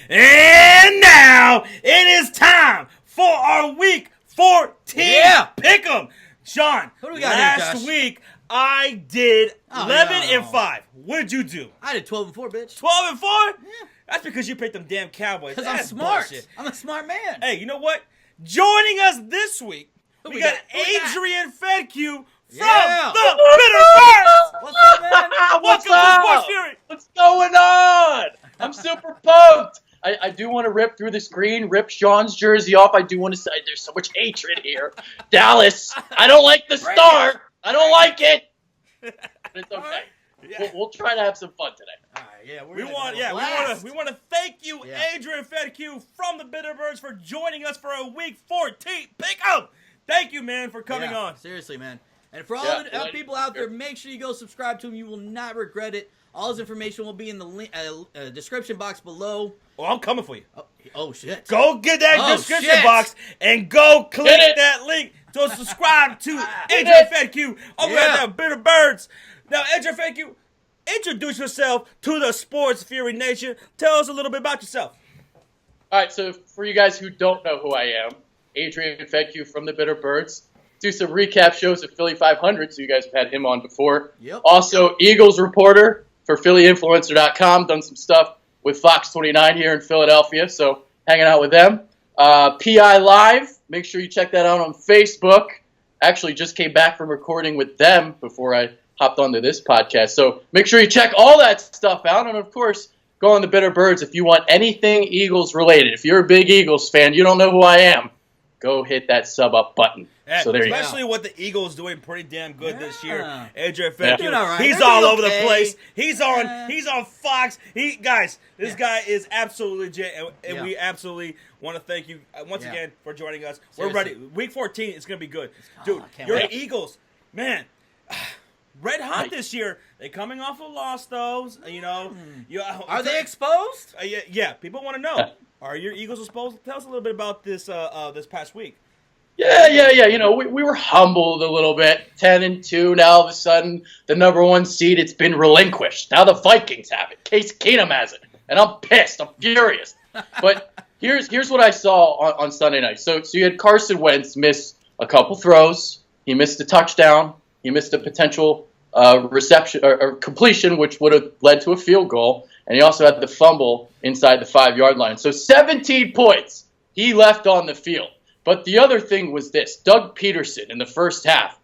And now it is time for our Week 14 Pick'em. Shawn, Who do we got last here, Josh? week I did 11-5. What did you do? I did 12-4, bitch. 12-4? Yeah. That's because you picked them damn Cowboys. Because I'm That's smart. bullshit. I'm a smart man. Hey, you know what? Joining us this week, we got Who we got? Adrian Fedkiw from Yeah. the Bitter Birds. What's up, man? Welcome to Sports Fury. What's going on? I'm super pumped. I do want to rip through the screen, rip Shawn's jersey off. I do want to say there's so much hatred here. Dallas, I don't like the start. I don't like it. But it's okay. Yeah. We'll try to have some fun today. All right, yeah, We want to thank you, Adrian Fedkiw from the Bitter Birds, for joining us for a Week 14 Pick'em. Thank you, man, for coming on. Seriously, man. And for all the people out there, make sure you go subscribe to him. You will not regret it. All his information will be in the description box below. Oh, I'm coming for you. Oh shit. Go get that description box and go click that link to subscribe to Adrian Fedkiw over at the Bitter Birds. Now, Adrian Fedkiw, introduce yourself to the Sports Fury Nation. Tell us a little bit about yourself. All right, so for you guys who don't know who I am, Adrian Fedkiw from the Bitter Birds. Do some recap shows of Philly 500, so you guys have had him on before. Yep. Also, Eagles reporter for PhillyInfluencer.com. Done some stuff with Fox 29 here in Philadelphia, so hanging out with them. PI Live, make sure you check that out on Facebook. Actually, just came back from recording with them before I hopped onto this podcast. So make sure you check all that stuff out. And, of course, go on the Bitter Birds if you want anything Eagles related. If you're a big Eagles fan, you don't know who I am, go hit that sub up button. So there you go. Especially what the Eagles doing pretty damn good this year. Adrian They're Fedkiw, doing all right. he's They're all doing over the okay. place. He's on Fox. This guy is absolutely legit, and we absolutely want to thank you once again for joining us. We're ready. Week 14 is going to be good. Dude, your Eagles, man, red hot this year. They're coming off a loss, though. You know, Are they exposed? Yeah, people want to know. Are your Eagles exposed? Tell us a little bit about this this past week. Yeah. You know, we were humbled a little bit. 10-2. Now all of a sudden, the number one seed, it's been relinquished. Now the Vikings have it. Case Keenum has it, and I'm pissed. I'm furious. But here's what I saw on Sunday night. So you had Carson Wentz miss a couple throws. He missed a touchdown. He missed a potential reception or completion, which would have led to a field goal. And he also had the fumble inside the 5-yard line. So 17 points he left on the field. But the other thing was this. Doug Peterson in the first half,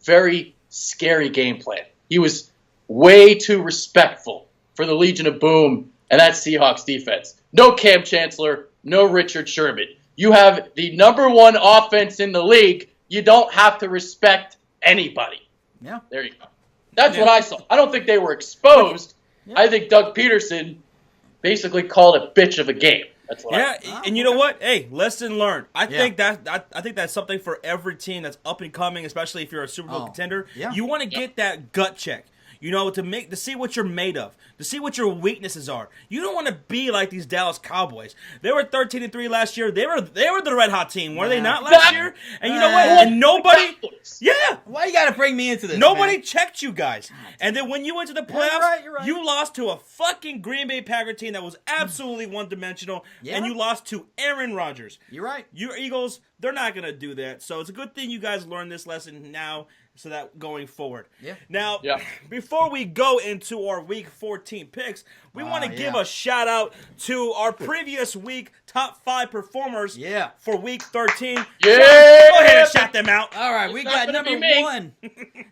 very scary game plan. He was way too respectful for the Legion of Boom and that Seahawks defense. No Cam Chancellor, no Richard Sherman. You have the number one offense in the league. You don't have to respect anybody. Yeah. There you go. That's what I saw. I don't think they were exposed. Yeah. I think Doug Peterson basically called a bitch of a game. That's what and you know what? Hey, lesson learned. I think that's something for every team that's up and coming, especially if you're a Super Bowl contender. Yeah. You want to get that gut check. You know, to see what you're made of, to see what your weaknesses are. You don't want to be like these Dallas Cowboys. They were 13-3 last year. They were the red hot team, were they not last year? And you know what? And nobody, Why you got to bring me into this? Nobody checked you guys. And then when you went to the playoffs, you're right. you lost to a fucking Green Bay Packer team that was absolutely one-dimensional, and you lost to Aaron Rodgers. You're right. Your Eagles, they're not going to do that. So it's a good thing you guys learned this lesson now, so that going forward. Yeah. Now, before we go into our Week 14 picks, we want to give a shout out to our previous week top 5 performers for Week 13. Yeah. Go ahead and shout them out. All right, we got number 1.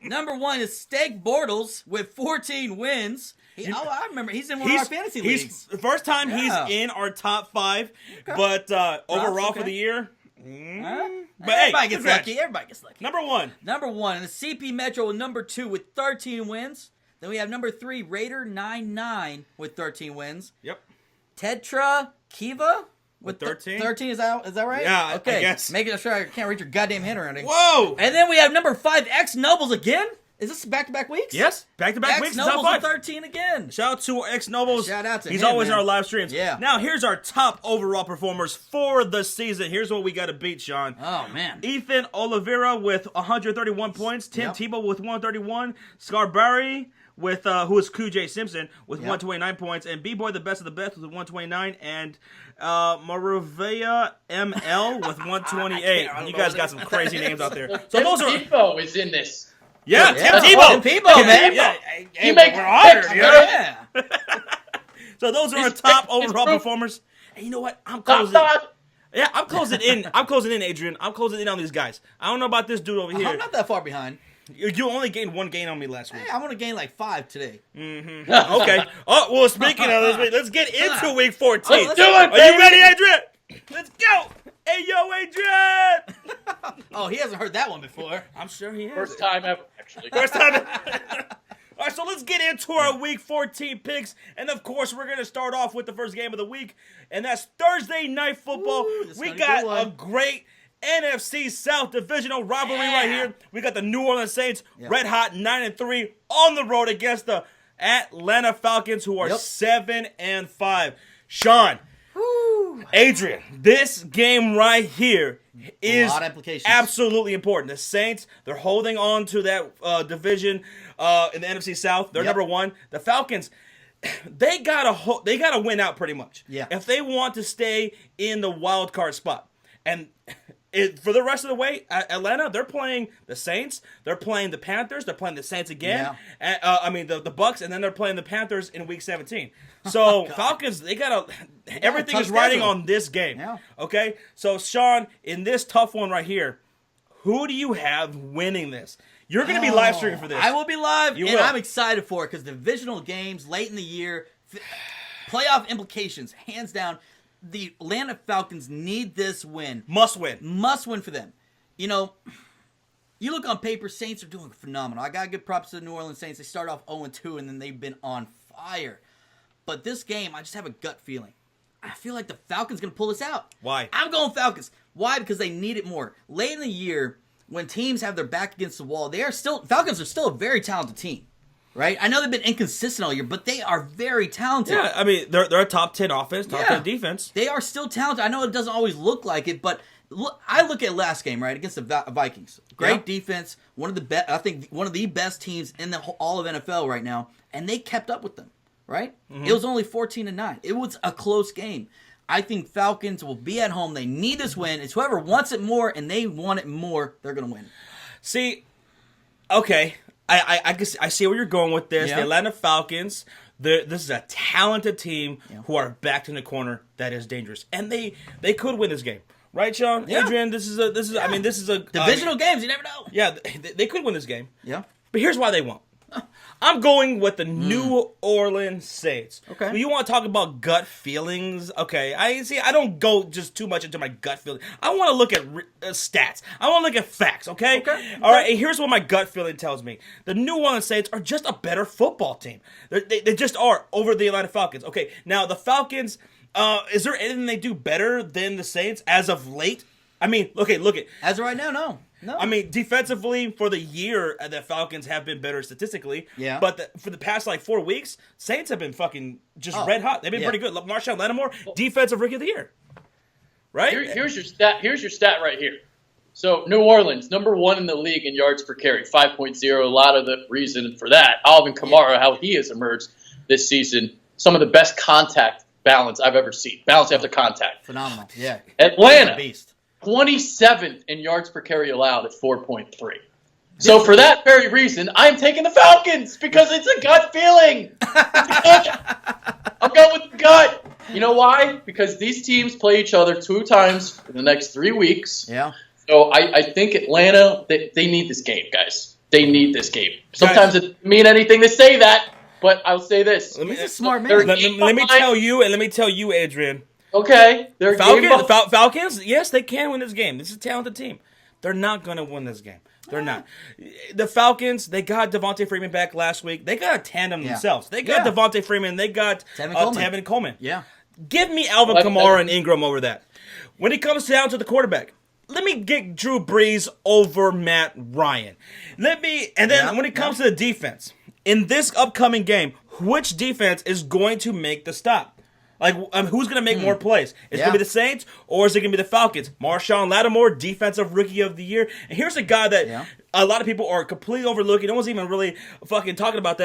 Number 1 is Steak Bortles with 14 wins. I remember he's in one of our fantasy leagues. The first time he's in our top 5, but overall for the year. But everybody gets lucky. Everybody gets lucky. Number 1. Number 1. And the CP Metro with number 2 with 13 wins. Then we have number 3, Raider 99 with 13 wins. Yep. Tetra Kiva with 13. 13, is that right? Yeah, okay. I guess. Making sure I can't reach your goddamn hand or anything. Whoa! And then we have number 5, X Nobles again. Is this back-to-back weeks? Yes, back-to-back weeks. X Nobles with 13 again. Shout out to X Nobles. Shout out to him. He's always in our live streams. Yeah. Now, here's our top overall performers for the season. Here's what we got to beat, Shawn. Oh, man. Ethan Oliveira with 131 points. Tim Tebow with 131. Scarberry with who is QJ Simpson with 129 points, and B-Boy the best of the best with 129, and Maravilla ML with 128. You guys got some crazy names out there. So those are Tebow is in this. Yeah, Tim Tebow. Tim Tebow, man. Yeah, he makes we're honored. Yeah. So those are our top overall performers. And you know what? I'm closing. Yeah, I'm closing in. I'm closing in, Adrian. I'm closing in on these guys. I don't know about this dude over here. I'm not that far behind. You only gained 1 gain on me last week. Hey, I'm going to gain like 5 today. Mm-hmm. Okay. Oh, well, speaking of this, let's get into Week 14. Let's do it, Are you ready, Adrian? Let's go. Hey, yo, Adrian. Oh, he hasn't heard that one before. I'm sure he has. First time ever, actually. First time ever. All right, so let's get into our Week 14 picks. And, of course, we're going to start off with the first game of the week, and that's Thursday Night Football. Ooh, we got a great NFC South divisional rivalry right here. We got the New Orleans Saints, red hot 9-3, on the road against the Atlanta Falcons, who are 7-5. Shawn, Adrian, this game right here is absolutely important. The Saints, they're holding on to that division in the NFC South. They're number 1. The Falcons, they gotta win out pretty much. Yeah. If they want to stay in the wild card spot. And for the rest of the way, Atlanta, they're playing the Saints, they're playing the Panthers, they're playing the Saints again. Yeah. The Bucs, and then they're playing the Panthers in Week 17. So Falcons, they gotta everything is riding on this game. Yeah. Okay, so Shawn, in this tough one right here, who do you have winning this? You're going to be live streaming for this. I will be live, and I'm excited for it because divisional games late in the year, playoff implications, hands down. The Atlanta Falcons need this win. Must win. Must win for them. You know, you look on paper, Saints are doing phenomenal. I got to give props to the New Orleans Saints. They start off 0-2, and then they've been on fire. But this game, I just have a gut feeling. I feel like the Falcons going to pull this out. Why? I'm going Falcons. Why? Because they need it more. Late in the year, when teams have their back against the wall, Falcons are still a very talented team. Right? I know they've been inconsistent all year, but they are very talented. Yeah, I mean, they're a top 10 offense, top 10 defense. They are still talented. I know it doesn't always look like it, but I look at last game, right, against the Vikings. Great defense, one of the best teams in all of NFL right now, and they kept up with them, right? Mm-hmm. It was only 14-9. It was a close game. I think Falcons will be at home. They need this win. It's whoever wants it more, and they want it more, they're going to win. See, okay, I see where you're going with this. Yeah. The Atlanta Falcons, this is a talented team who are backed in the corner that is dangerous, and they could win this game, right, Shawn? Yeah. Adrian, this is a divisional games. You never know. Yeah, they could win this game. Yeah, but here's why they won't. I'm going with the New Orleans Saints. Okay. Well, you want to talk about gut feelings? Okay. I don't go just too much into my gut feeling. I want to look at stats. I want to look at facts, okay? All right, and here's what my gut feeling tells me. The New Orleans Saints are just a better football team. They just are over the Atlanta Falcons. Okay, now the Falcons, is there anything they do better than the Saints as of late? I mean, look at. As of right now, no. I mean, defensively, for the year, the Falcons have been better statistically. Yeah. But for the past, 4 weeks, Saints have been fucking just red hot. They've been pretty good. Marshawn Lattimore, defensive rookie of the year. Right? Here's your stat. Here's your stat right here. So, New Orleans, number 1 in the league in yards per carry, 5.0. A lot of the reason for that, Alvin Kamara, how he has emerged this season, some of the best contact balance I've ever seen. Balance after contact. Phenomenal. Yeah. Atlanta. Beast. 27th in yards per carry allowed at 4.3. So for that very reason, I'm taking the Falcons because it's a gut feeling. I'm going with the gut. You know why? Because these teams play each other 2 times in the next 3 weeks. Yeah. So I think Atlanta, they need this game, guys. They need this game. Sometimes it doesn't mean anything to say that, but I'll say this. He's a smart man. Let me tell you, Adrian. Okay. Falcons, yes, they can win this game. This is a talented team. They're not going to win this game. They're not. The Falcons, they got Devontae Freeman back last week. They got a tandem themselves. They got Devontae Freeman. They got Tevin Coleman. Yeah. Give me Alvin Kamara and Ingram over that. When it comes down to the quarterback, let me get Drew Brees over Matt Ryan. When it comes to the defense, in this upcoming game, which defense is going to make the stop? Who's going to make more plays? Is it going to be the Saints or is it going to be the Falcons? Marshawn Lattimore, defensive rookie of the year. And here's a guy that a lot of people are completely overlooking. No one's even really fucking talking about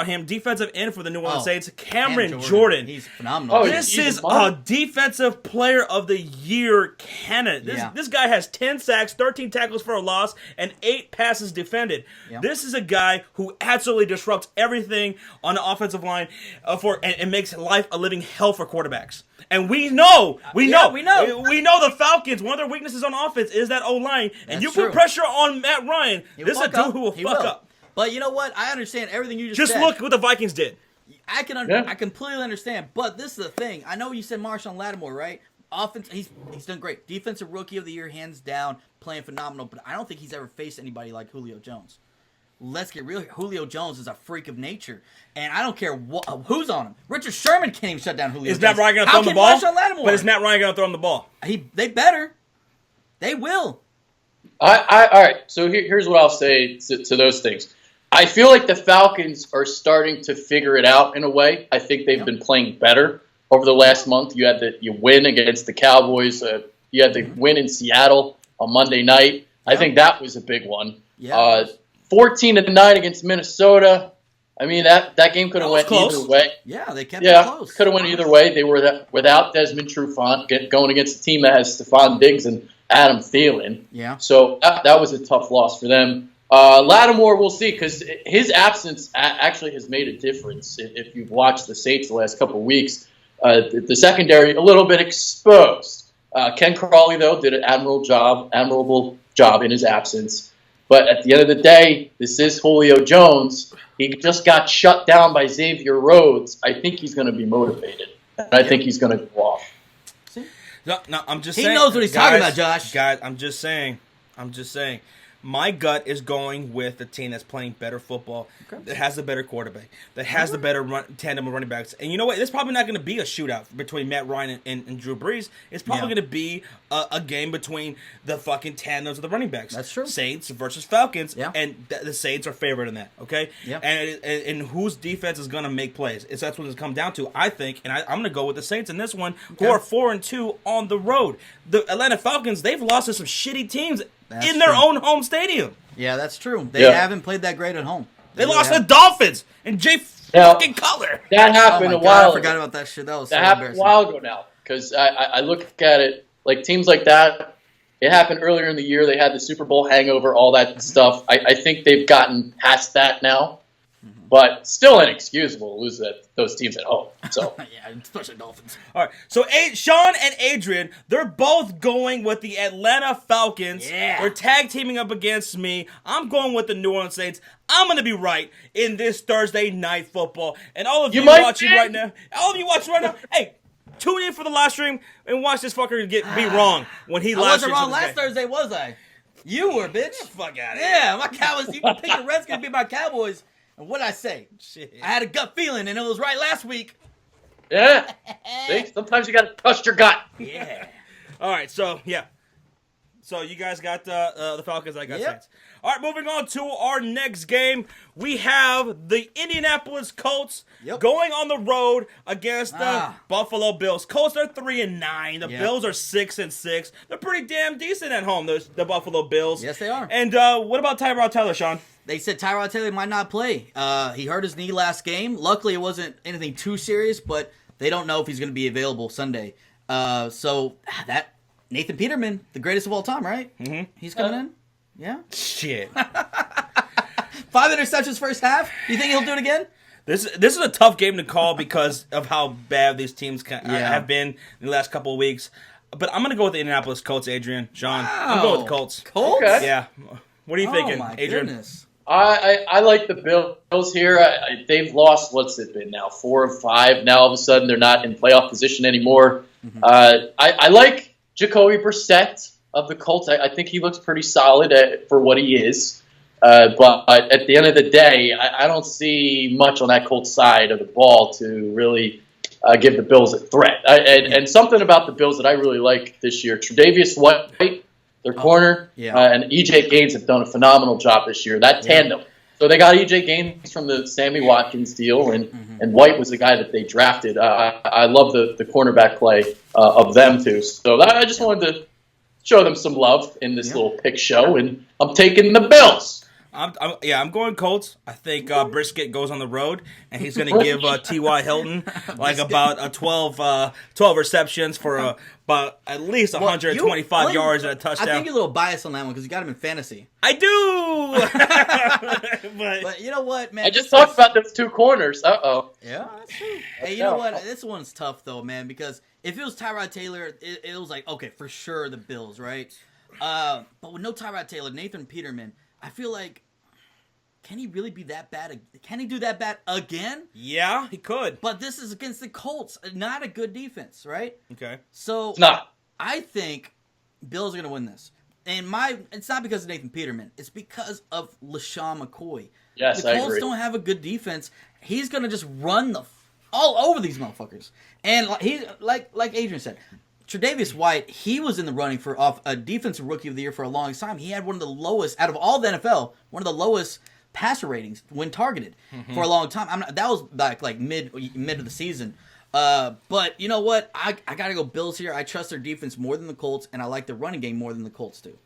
him. Defensive end for the New Orleans Saints, Cameron Jordan. He's phenomenal. This is a defensive player of the year candidate. This guy has 10 sacks, 13 tackles for a loss, and 8 passes defended. Yeah. This is a guy who absolutely disrupts everything on the offensive line and makes life a living hell for quarterbacks. And we know the Falcons, one of their weaknesses on offense is that O-line. And put pressure on Matt Ryan, this is a dude who will fuck up. But you know what? I understand everything you just said. Just look what the Vikings did. I completely understand. But this is the thing. I know you said Marshawn Lattimore, right? Offense, he's done great. Defensive Rookie of the Year, hands down, playing phenomenal. But I don't think he's ever faced anybody like Julio Jones. Let's get real. Julio Jones is a freak of nature, and I don't care who's on him. Richard Sherman can't even shut down Julio Jones. Is Matt Ryan going to throw him the ball? But is Matt Ryan going to throw him the ball? They better. They will. All right. So here's what I'll say to those things. I feel like the Falcons are starting to figure it out in a way. I think they've been playing better over the last month. You had you win against the Cowboys. You had the win in Seattle on Monday night. I think that was a big one. 14-9 against Minnesota. I mean, that game could have went either way. Yeah, they kept it close. Could have went either way. They were without Desmond Trufant going against a team that has Stephon Diggs and Adam Thielen. Yeah. So that was a tough loss for them. Lattimore, we'll see, because his absence actually has made a difference. If you've watched the Saints the last couple of weeks, the secondary a little bit exposed. Ken Crawley, though, did an admirable job in his absence. But at the end of the day, this is Julio Jones. He just got shut down by Xavier Rhodes. I think he's going to be motivated. And I think he's going to go off. No, I'm just saying. He knows what he's talking about, Josh. Guys, I'm just saying. My gut is going with the team that's playing better football, that has the better quarterback, that has the better tandem of running backs. And you know what? It's probably not going to be a shootout between Matt Ryan and Drew Brees. It's probably going to be a game between the fucking tandems of the running backs. That's true. Saints versus Falcons, yeah. And the Saints are favored in that, okay? Yeah. And whose defense is going to make plays. That's what it's come down to, I think. And I'm going to go with the Saints in this one, who are 4-2 on the road. The Atlanta Falcons, they've lost to some shitty teams in their own home stadium. Yeah, that's true. They haven't played that great at home. They lost to the Dolphins and Jay fucking Cutler. That happened a while ago. I forgot about that shit. That happened a while ago now. Because I look at it, like teams like that, it happened earlier in the year. They had the Super Bowl hangover, all that stuff. I think they've gotten past that now. But still inexcusable to lose those teams at home. So yeah, especially Dolphins. All right. So Shawn and Adrian, they're both going with the Atlanta Falcons. Yeah. They're tag teaming up against me. I'm going with the New Orleans Saints. I'm going to be right in this Thursday night football. And all of you watching right now, hey, tune in for the live stream and watch this fucker be wrong when he live streams. I wasn't wrong last Thursday, was I? You were, bitch. Fuck out of here. Yeah, my Cowboys. You picked the Redskins to be my Cowboys. And what'd I say? Shit. I had a gut feeling, and it was right last week. Yeah. See, sometimes you got to trust your gut. Yeah. All right, so, yeah. So you guys got the Falcons, I got Saints. All right, moving on to our next game. We have the Indianapolis Colts going on the road against the Buffalo Bills. Colts are 3-9. The Bills are 6-6. They're pretty damn decent at home, the Buffalo Bills. Yes, they are. And what about Tyrod Taylor, Shawn? They said Tyrod Taylor might not play. He hurt his knee last game. Luckily, it wasn't anything too serious, but they don't know if he's going to be available Sunday. So that Nathan Peterman, the greatest of all time, right? Mm-hmm. He's coming in? Yeah? Shit. 5 interceptions first half? You think he'll do it again? This is a tough game to call because of how bad these teams have been in the last couple of weeks. But I'm going to go with the Indianapolis Colts, Adrian. Shawn, I'm going with the Colts. Colts? Okay. Yeah. What are you thinking, my Adrian? Goodness. I like the Bills here. They've lost, what's it been now, 4 or 5. Now all of a sudden they're not in playoff position anymore. Mm-hmm. I like Jacoby Brissett of the Colts. I think he looks pretty solid for what he is. But at the end of the day, I don't see much on that Colts side of the ball to really give the Bills a threat. And something about the Bills that I really like this year, Tre'Davious White, their corner, and E.J. Gaines have done a phenomenal job this year. That tandem. So they got E.J. Gaines from the Sammy Watkins deal, and White was the guy that they drafted. I love the cornerback play of them, too. So I just wanted to show them some love in this little pick show, and I'm taking the Bills. I'm going Colts. I think Brisket goes on the road, and he's going to give T.Y. Hilton like about 12 receptions for about at least 125 yards and a touchdown. I think you're a little biased on that one because you got him in fantasy. I do! but you know what, man? I just talked about those two corners. Uh-oh. Yeah, that's true. Hey, you know what? This one's tough, though, man, because if it was Tyrod Taylor, it was like, okay, for sure the Bills, right? But with no Tyrod Taylor, Nathan Peterman, I feel like, can he really be that bad? Can he do that bad again? Yeah, he could. But this is against the Colts, not a good defense, right? Okay. So it's not. I think Bills are going to win this. And it's not because of Nathan Peterman. It's because of LaShawn McCoy. Yes, the Colts don't have a good defense. He's going to just run all over these motherfuckers. And he's like Adrian said, Tre'Davious White, he was in the running for a defensive rookie of the year for a long time. He had one of the lowest, out of all the NFL, one of the lowest passer ratings when targeted for a long time. That was back like mid of the season. But you know what? I got to go Bills here. I trust their defense more than the Colts, and I like the running game more than the Colts do.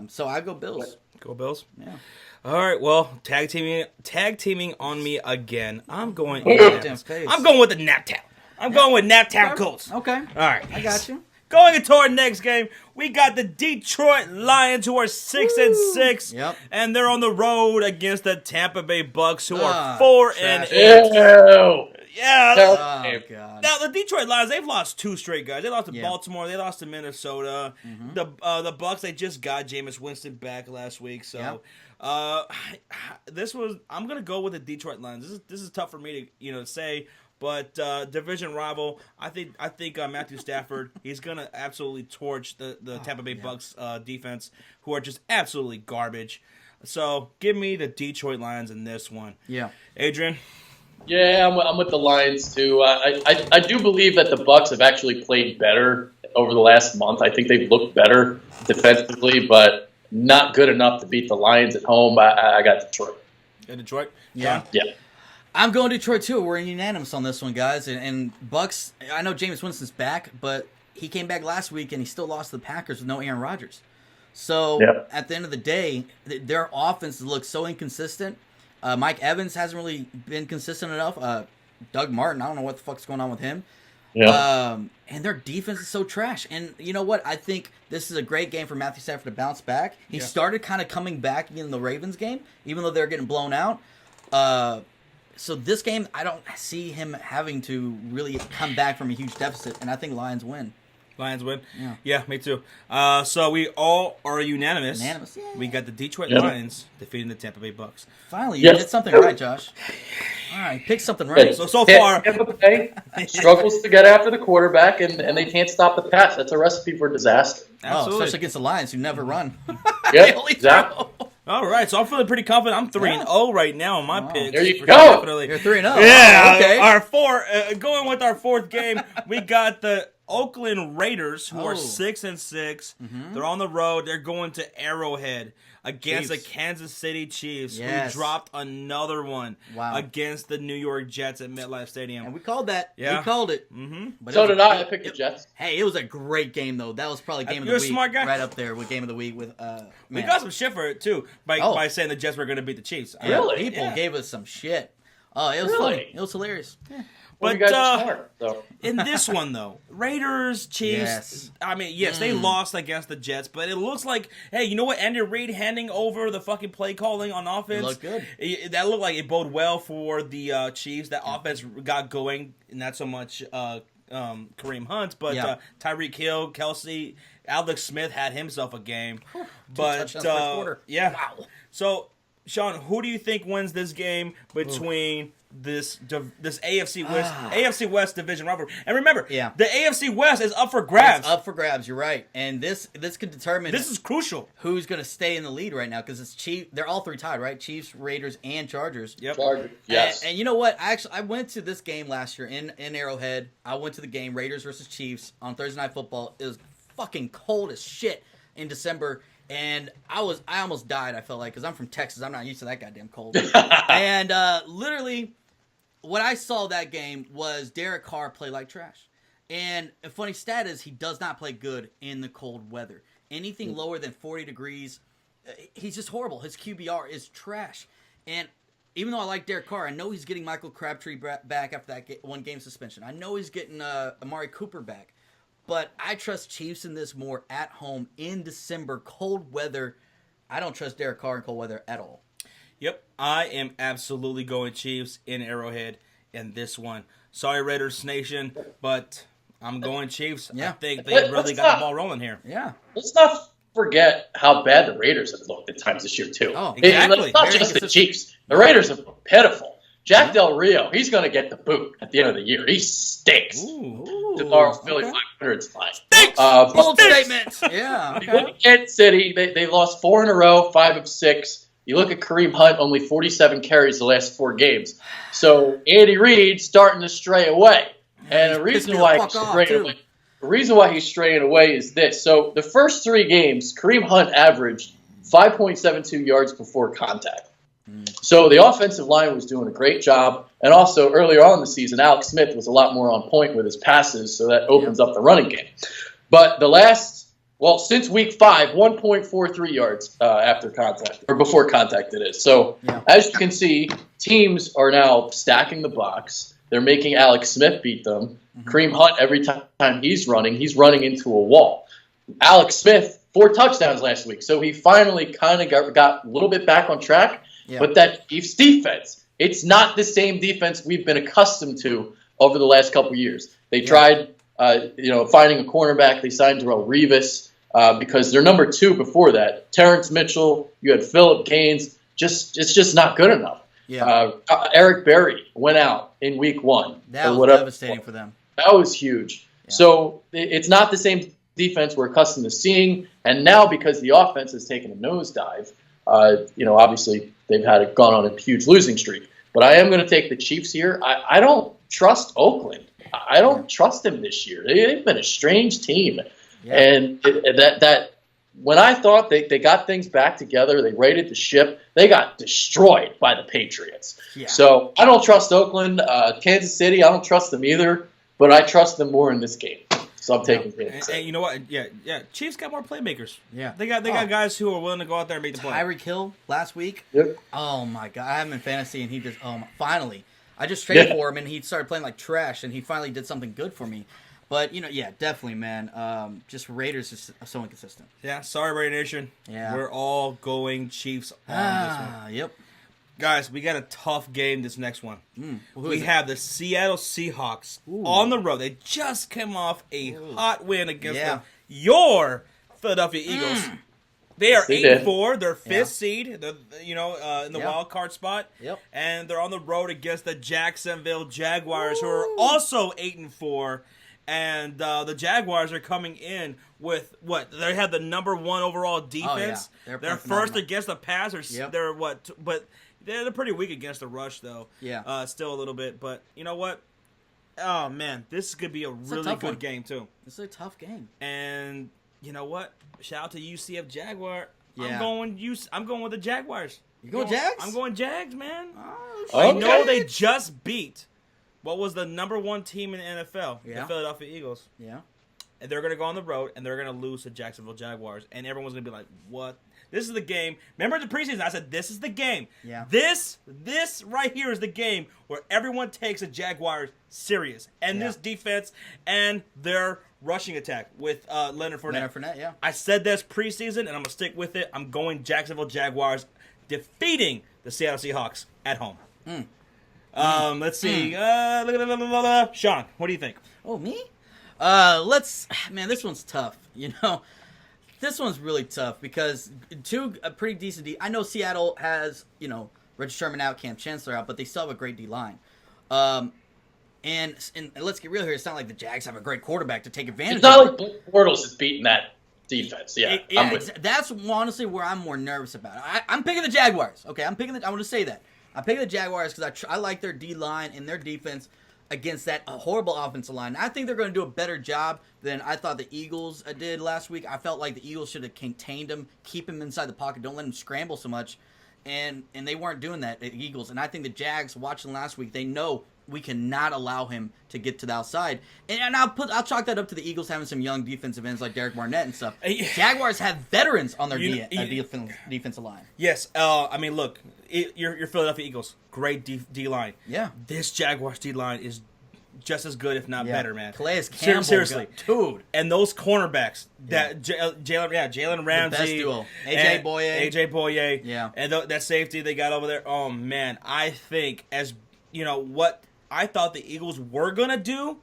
So I go Bills. Go Bills? Yeah. All right, well, tag teaming on me again. I'm going with the Naptown. I'm going with Naptown Colts. Okay. All right. I got you. Going into our next game, we got the Detroit Lions, who are 6-6, and they're on the road against the Tampa Bay Bucs, who are 4-8. Yeah. Oh, God. Now the Detroit Lions, they've lost 2 straight, guys. They lost to Baltimore, they lost to Minnesota. The Bucs, they just got Jameis Winston back last week, so I'm gonna go with the Detroit Lions. This is tough for me to say. But division rival, I think Matthew Stafford, he's gonna absolutely torch the Tampa Bay Bucs defense, who are just absolutely garbage. So give me the Detroit Lions in this one. Yeah, Adrian. Yeah, I'm with the Lions too. I do believe that the Bucs have actually played better over the last month. I think they've looked better defensively, but not good enough to beat the Lions at home. I got Detroit. In Detroit. Yeah. Yeah. I'm going Detroit, too. We're unanimous on this one, guys. And Bucs, I know Jameis Winston's back, but he came back last week, and he still lost to the Packers with no Aaron Rodgers. So, at the end of the day, their offense looks so inconsistent. Mike Evans hasn't really been consistent enough. Doug Martin, I don't know what the fuck's going on with him. Yeah. And their defense is so trash. And you know what? I think this is a great game for Matthew Stafford to bounce back. He started kind of coming back in the Ravens game, even though they're getting blown out. So this game, I don't see him having to really come back from a huge deficit, and I think Lions win. Lions win? Yeah, me too. So we all are unanimous. Yay. We got the Detroit Lions defeating the Tampa Bay Bucs. Finally, you did something right, Josh. All right, pick something right. So far, Tampa Bay struggles to get after the quarterback, and they can't stop the pass. That's a recipe for disaster. Absolutely. Especially against the Lions, who never run. Yeah, exactly. All right, so I'm feeling pretty confident. I'm 3-0 right now on my picks. There you go. Definitely. You're 3-0. Yeah. Okay. Going with our fourth game, we got the Oakland Raiders, who are 6-6. They're on the road. They're going to Arrowhead against the Kansas City Chiefs, who dropped another one against the New York Jets at MetLife Stadium. And we called that. Yeah. We called it. But so did I. I picked the Jets. Hey, it was a great game, though. That was probably game of the week. You're a smart guy. Right up there with game of the week. We got some shit for it, too, by saying the Jets were going to beat the Chiefs. Really? People gave us some shit. Oh, it was funny. It was hilarious. Yeah. But you guys are smart, so. In this one, though, Raiders, Chiefs, I mean, they lost against the Jets, but it looks like, hey, you know what? Andy Reid handing over the fucking play calling on offense. It looked good. That looked like it bode well for the Chiefs. That offense got going, not so much Kareem Hunt, but Tyreek Hill, Kelsey, Alex Smith had himself a game. But, wow. So, Shawn, who do you think wins this game between this AFC West division rivalry? And remember, the AFC West is up for grabs. It's up for grabs. You're right, and this could determine. This is crucial. Who's going to stay in the lead right now? Because it's Chiefs. They're all three tied, right? Chiefs, Raiders, and Chargers. Yep. Chargers. Yes. And you know what? I went to this game last year in Arrowhead. I went to the game Raiders versus Chiefs on Thursday Night Football. It was fucking cold as shit in December. And I almost died, I felt like, because I'm from Texas. I'm not used to that goddamn cold. And literally, what I saw that game was Derek Carr play like trash. And a funny stat is he does not play good in the cold weather. Anything lower than 40 degrees, he's just horrible. His QBR is trash. And even though I like Derek Carr, I know he's getting Michael Crabtree back after that one-game suspension. I know he's getting Amari Cooper back. But I trust Chiefs in this more at home in December, cold weather. I don't trust Derek Carr in cold weather at all. Yep, I am absolutely going Chiefs in Arrowhead in this one. Sorry, Raiders Nation, but I'm going Chiefs. Yeah. I think they really got the ball rolling here. Yeah. Let's not forget how bad the Raiders have looked at times this year, too. Oh, exactly. It's not just the Chiefs. The Raiders have looked pitiful. Jack Del Rio, he's going to get the boot at the end of the year. He stinks. Tomorrow, Philly 500 is fine. Stinks! Bold statement. Yeah. You look at Kansas City, they lost 4 in a row, 5 of 6. You look at Kareem Hunt, only 47 carries the last 4 games. So Andy Reid's starting to stray away. And the reason why he's straying away is this. So the first 3 games, Kareem Hunt averaged 5.72 yards before contact. So the offensive line was doing a great job. And also, earlier on in the season, Alex Smith was a lot more on point with his passes, so that opens up the running game. But since week 5, 1.43 yards after contact, or before contact it is. So, as you can see, teams are now stacking the box. They're making Alex Smith beat them. Kareem Hunt, every time he's running into a wall. Alex Smith, 4 touchdowns last week. So he finally kind of got a little bit back on track. Yeah. But that Chiefs defense, it's not the same defense we've been accustomed to over the last couple of years. They tried, finding a cornerback. They signed Darrelle Revis because they're number 2 before that. Terrence Mitchell, you had Phillip Gaines. It's just not good enough. Yeah. Eric Berry went out in week 1. That was devastating for them. That was huge. Yeah. So it's not the same defense we're accustomed to seeing. And now because the offense has taken a nosedive, obviously they've gone on a huge losing streak. But I am going to take the Chiefs here. I don't trust Oakland. I don't trust them this year. They've been a strange team. Yeah. And that when I thought they got things back together, they righted the ship, they got destroyed by the Patriots. Yeah. So I don't trust Oakland. Kansas City, I don't trust them either, but I trust them more in this game. So I'm taking Kansas. And you know what? Yeah. Chiefs got more playmakers. Yeah. They got guys who are willing to go out there and make the play. Tyreek Hill last week. Yep. Oh my God! I have him in fantasy, and he just finally. I just traded for him, and he started playing like trash, and he finally did something good for me. But definitely, man. Just Raiders is so inconsistent. Yeah. Sorry, Raider Nation. Yeah. We're all going Chiefs on this one. Yep. Guys, we got a tough game this next one. We have the Seattle Seahawks on the road. They just came off a hot win against your Philadelphia Eagles. They are 8-4. They're 5th seed. They're, in the wild card spot. Yep. And they're on the road against the Jacksonville Jaguars, who are also 8-4. And the Jaguars are coming in with what? They have the number 1 overall defense. Oh, yeah. They're first against the pass. They're what? But they're pretty weak against the rush, though. Yeah. Still a little bit. But you know what? Oh, man. This could be a really good game, too. This is a tough game. And you know what? Shout out to UCF Jaguar. Yeah. I'm going with the Jaguars. You going Jags? I'm going Jags, man. Oh, I know they just beat what was the number 1 team in the NFL, the Philadelphia Eagles. Yeah. And they're going to go on the road, and they're going to lose to Jacksonville Jaguars. And everyone's going to be like, what? This is the game. Remember the preseason? I said, this is the game. Yeah. This right here is the game where everyone takes the Jaguars serious. And this defense and their rushing attack with Leonard Fournette. Leonard Fournette, yeah. I said this preseason, and I'm going to stick with it. I'm going Jacksonville Jaguars defeating the Seattle Seahawks at home. Let's see. Shawn, what do you think? Oh, me? Man, this one's tough. This one's really tough because a pretty decent D. I know Seattle has, Richard Sherman out, Cam Chancellor out, but they still have a great D line. And let's get real here. It's not like the Jags have a great quarterback to take advantage of. It's not like Blake Bortles is beating that defense. That's honestly where I'm more nervous about. I'm picking the Jaguars. Okay, I want to say that. I'm picking the Jaguars because I like their D line and their defense against that horrible offensive line. I think they're going to do a better job than I thought the Eagles did last week. I felt like the Eagles should have contained him, keep him inside the pocket, don't let him scramble so much. And they weren't doing that, the Eagles. And I think the Jags, watching last week, they know we cannot allow him to get to the outside. And I'll chalk that up to the Eagles having some young defensive ends like Derek Barnett and stuff. Jaguars have veterans on their defensive line. Yes. I mean, look, your Philadelphia Eagles, great D line. Yeah. This Jaguars D line is just as good, if not better, man. Calais Campbell, seriously, dude, and those cornerbacks, that Jalen Ramsey, the best duo, AJ Boye, yeah, and that safety they got over there. Oh man, I think as you know what I thought the Eagles were gonna do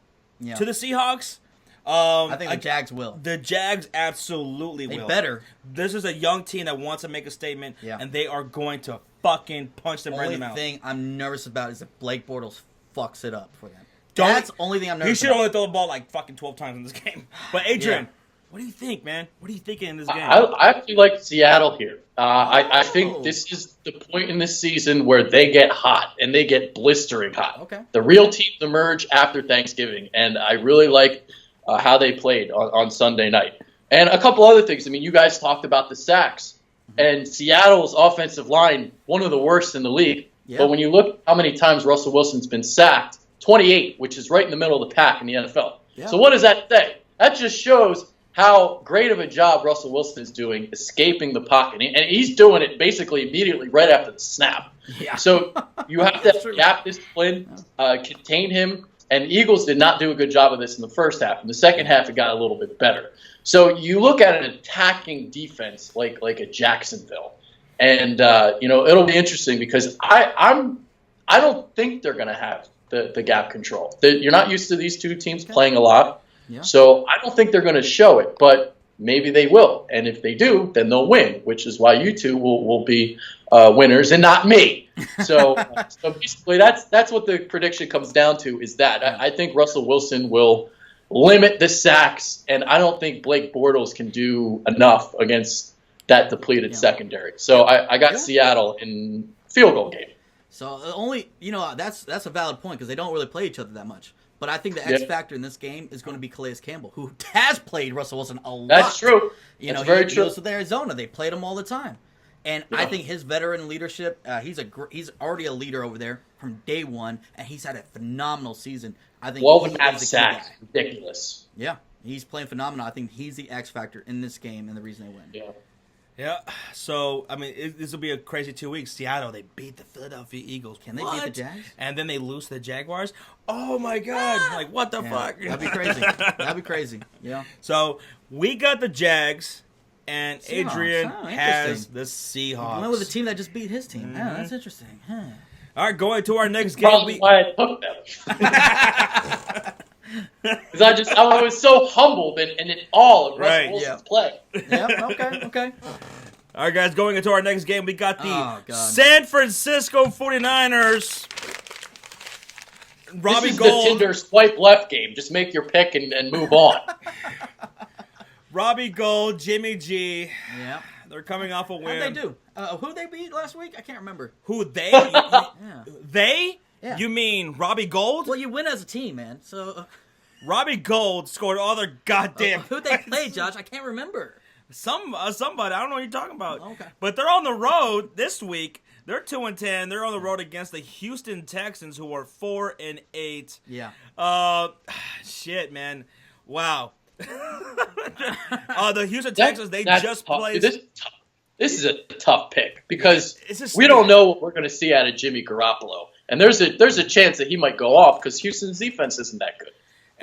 to the Seahawks. I think the Jags will. The Jags absolutely will. They better. This is a young team that wants to make a statement, and they are going to fucking punch them right in the mouth. The only thing I'm nervous about is if Blake Bortles fucks it up for them. That's the only thing I'm nervous about. He should only throw the ball like fucking 12 times in this game. But Adrian, what do you think, man? What are you thinking in this game? I actually like Seattle here. I think this is the point in this season where they get hot and they get blistering hot. Okay. The real teams emerge after Thanksgiving, and I really like how they played on Sunday night. And a couple other things. I mean, you guys talked about the sacks. And Seattle's offensive line, one of the worst in the league. Yeah. But when you look how many times Russell Wilson's been sacked, 28, which is right in the middle of the pack in the NFL. Yeah. So what does that say? That just shows how great of a job Russell Wilson is doing escaping the pocket. And he's doing it basically immediately right after the snap. Yeah. So you have to have gap discipline, contain him. And the Eagles did not do a good job of this in the first half. In the second half, it got a little bit better. So you look at an attacking defense like a Jacksonville. And, it'll be interesting because I don't think they're going to have the gap control. You're not used to these two teams playing a lot. Yeah. So I don't think they're going to show it, but maybe they will. And if they do, then they'll win, which is why you two will be winners and not me. So basically that's what the prediction comes down to is that. I think Russell Wilson will limit the sacks, and I don't think Blake Bortles can do enough against that depleted secondary. So I got Seattle in field goal game. So that's a valid point because they don't really play each other that much. But I think the X factor in this game is going to be Calais Campbell, who has played Russell Wilson a lot. That's true. That's very true. He goes with Arizona. They played him all the time. And I think his veteran leadership, he's already a leader over there from day one, and he's had a phenomenal season. I think 12.5 sacks, ridiculous. Yeah, he's playing phenomenal. I think he's the X factor in this game and the reason they win. Yeah. Yeah, so, I mean, this will be a crazy 2 weeks. Seattle, they beat the Philadelphia Eagles. Can they beat the Jags? And then they lose to the Jaguars? Oh, my God. Like, what the fuck? That'd be crazy. That'd be crazy. Yeah. So, we got the Jags, and Seahawks. Adrian has the Seahawks. He went with a team that just beat his team. Mm-hmm. Yeah, that's interesting. Huh. All right, going to our next game. Probably why I took them. Because I was so humbled and in awe of Russell Wilson's play. Yeah, okay. All right, guys, going into our next game, we got the San Francisco 49ers. Robbie This is Gould. the Tinder swipe left game. Just make your pick and move on. Robbie Gould, Jimmy G. Yeah. They're coming off a win. How'd they do? Who'd they beat last week? I can't remember. Who they? They? Yeah. You mean Robbie Gould? Well, you win as a team, man. So Robbie Gould scored all their goddamn. Who'd they play, Josh? I can't remember. Somebody. I don't know what you're talking about. Oh, okay. But they're on the road this week. They're 2-10. They're on the road against the Houston Texans, who are 4-8. Yeah. Shit, man. Wow. The Houston Texans. They just played. This is a tough pick because we don't know what we're going to see out of Jimmy Garoppolo. And there's a chance that he might go off because Houston's defense isn't that good.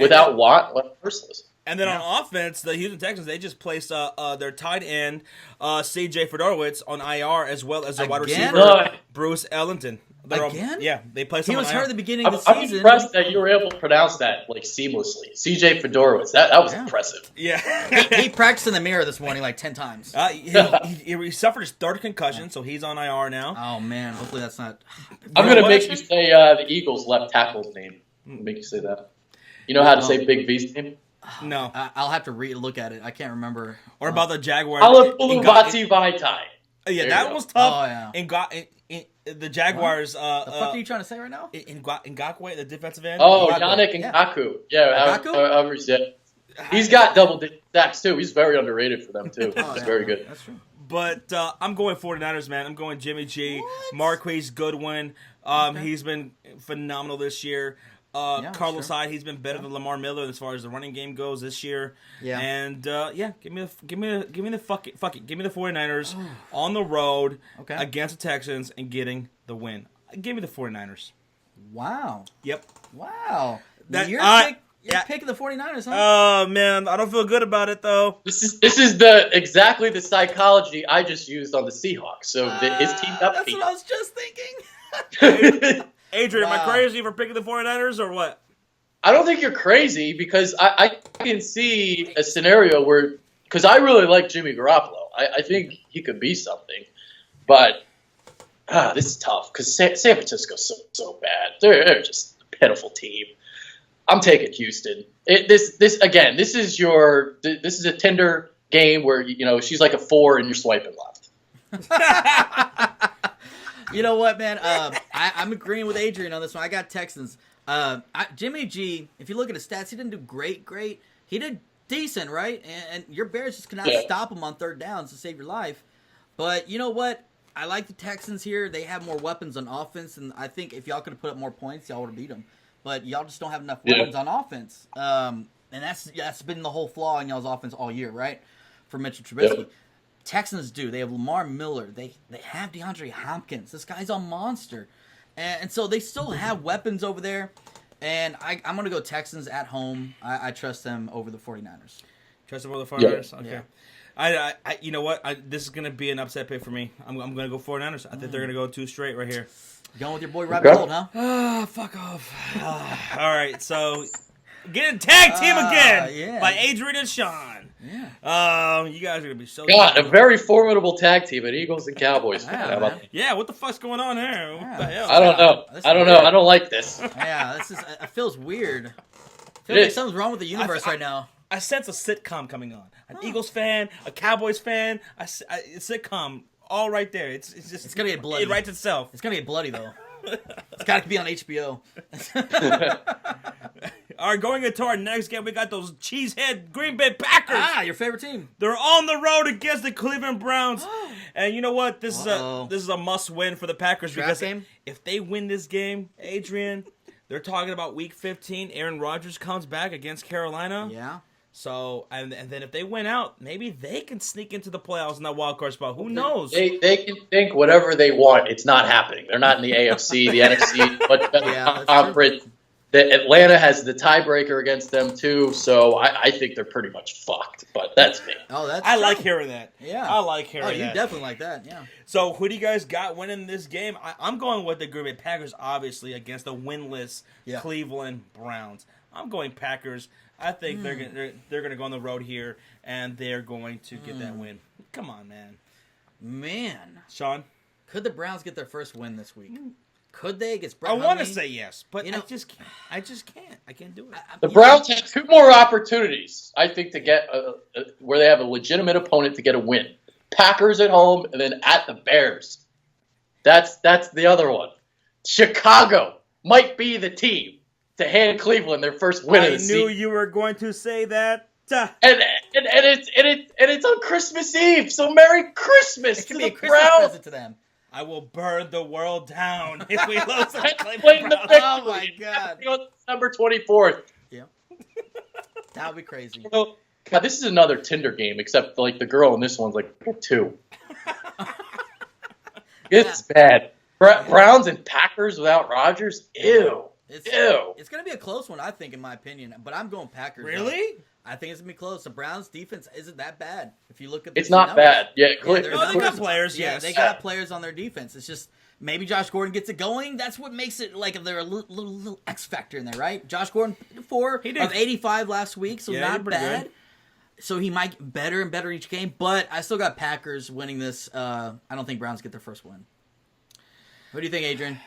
Without Watt, merciless. And then on offense, the Houston Texans, they just placed their tight end, C.J. Fedorowicz, on IR, as well as their wide receiver, Bruce Ellington. Again? They placed him on IR. He was hurt at the beginning of the season. I'm impressed that you were able to pronounce that seamlessly. C.J. Fedorowicz. That was impressive. Yeah. he practiced in the mirror this morning like 10 times. He suffered his third concussion, so he's on IR now. Oh, man. Hopefully that's not... I'm going to make you say the Eagles' left tackle's name. Make you say that. You know how to say Big V's name? No. I'll have to look at it. I can't remember. Or about the Jaguars. Alapulubati Vaitai. Yeah, that was tough. Oh, yeah. The Jaguars. The fuck are you trying to say right now? Ngakwe, the defensive end. Oh, Yannick Ngakoue. Yeah, he's got double-digit sacks too. He's very underrated for them too. He's very good. That's true. But I'm going 49ers, man. I'm going Jimmy G. What? Marquise Goodwin. He's been phenomenal this year. Carlos Hyde, he's been better than Lamar Miller as far as the running game goes this year. Yeah. And give me the 49ers on the road against the Texans and getting the win. Give me the 49ers. Wow. Yep. Wow. You're picking the 49ers, huh? Oh man, I don't feel good about it though. This is exactly the psychology I just used on the Seahawks. So his team got That's beat. what I was just thinking. Adrian, am I crazy for picking the 49ers or what? I don't think you're crazy because I can see a scenario where, because I really like Jimmy Garoppolo. I think he could be something. But this is tough because San Francisco's so bad. They're just a pitiful team. I'm taking Houston. This is a Tinder game where she's like a 4 and you're swiping left. You know what, man? I'm agreeing with Adrian on this one. I got Texans. Jimmy G, if you look at his stats, he didn't do great. He did decent, right? And your Bears just cannot stop him on third downs to save your life. But you know what? I like the Texans here. They have more weapons on offense, and I think if y'all could have put up more points, y'all would have beat them. But y'all just don't have enough weapons on offense. And that's been the whole flaw in y'all's offense all year, right? For Mitchell Trubisky. Yep. Texans do. They have Lamar Miller. They have DeAndre Hopkins. This guy's a monster. And so they still have weapons over there. And I'm going to go Texans at home. I trust them over the 49ers. Trust them over the 49ers? Yeah. Okay. Yeah. I you know what? This is going to be an upset pick for me. I'm going to go 49ers. I think they're going to go 2 straight right here. Going with your boy Robbie Gold, huh? Fuck off. All right, so getting tag team again by Adrian and Shawn. Yeah. You guys are going to be so good. A very formorable tag team at Eagles and Cowboys. Yeah, what the fuck's going on here? What the hell? I don't know. I don't know. I don't like this. Yeah, it feels weird. I feel like something's wrong with the universe right now. I sense a sitcom coming on. An Eagles fan, a Cowboys fan, a sitcom, all right there. It's gonna get bloody. It writes itself. It's gonna get bloody though. It's got to be on HBO. All right, going into our next game, we got those cheesehead Green Bay Packers. Your favorite team. They're on the road against the Cleveland Browns, and you know what? This is a must-win for the Packers because if they win this game, Adrian, they're talking about Week 15. Aaron Rodgers comes back against Carolina. Yeah. So, and then if they win out, maybe they can sneak into the playoffs in that wild card spot. Who knows? They can think whatever they want. It's not happening. They're not in the AFC, the NFC, much better conference. Atlanta has the tiebreaker against them, too, so I think they're pretty much fucked. But that's me. I like hearing that. Yeah. I like hearing that. You definitely like that, yeah. So, who do you guys got winning this game? I'm going with the Green Bay Packers, obviously, against the winless Cleveland Browns. I'm going Packers. I think they're gonna go on the road here, and they're going to get that win. Come on, man. Shawn? Could the Browns get their first win this week? Could they against Brett I Hundley? want to say yes, but I just can't. I can't do it. The Browns have 2 more opportunities, I think, to get where they have a legitimate opponent to get a win. Packers at home, and then at the Bears. That's the other one. Chicago might be the team to hand Cleveland their first win of the season. I knew you were going to say that. And it's on Christmas Eve, so Merry Christmas to the be a Christmas Browns. present to them. I will burn the world down if we lose the Cleveland Browns. Oh my God! On December 24th. Yeah, that would be crazy. God, this is another Tinder game, except like the girl in this one's like 2. It's bad. Browns and Packers without Rodgers. Ew. It's going to be a close one, I think, in my opinion. But I'm going Packers. Really? Though. I think it's going to be close. The Browns' defense isn't that bad. If you look at it's not numbers. bad. Yeah, they got players. Yeah, they got players on their defense. It's just maybe Josh Gordon gets it going. That's what makes it like they're a little X factor in there, right? Josh Gordon 4 of 85 last week, so not bad. Good. So he might get better and better each game. But I still got Packers winning this. I don't think Browns get their first win. What do you think, Adrian?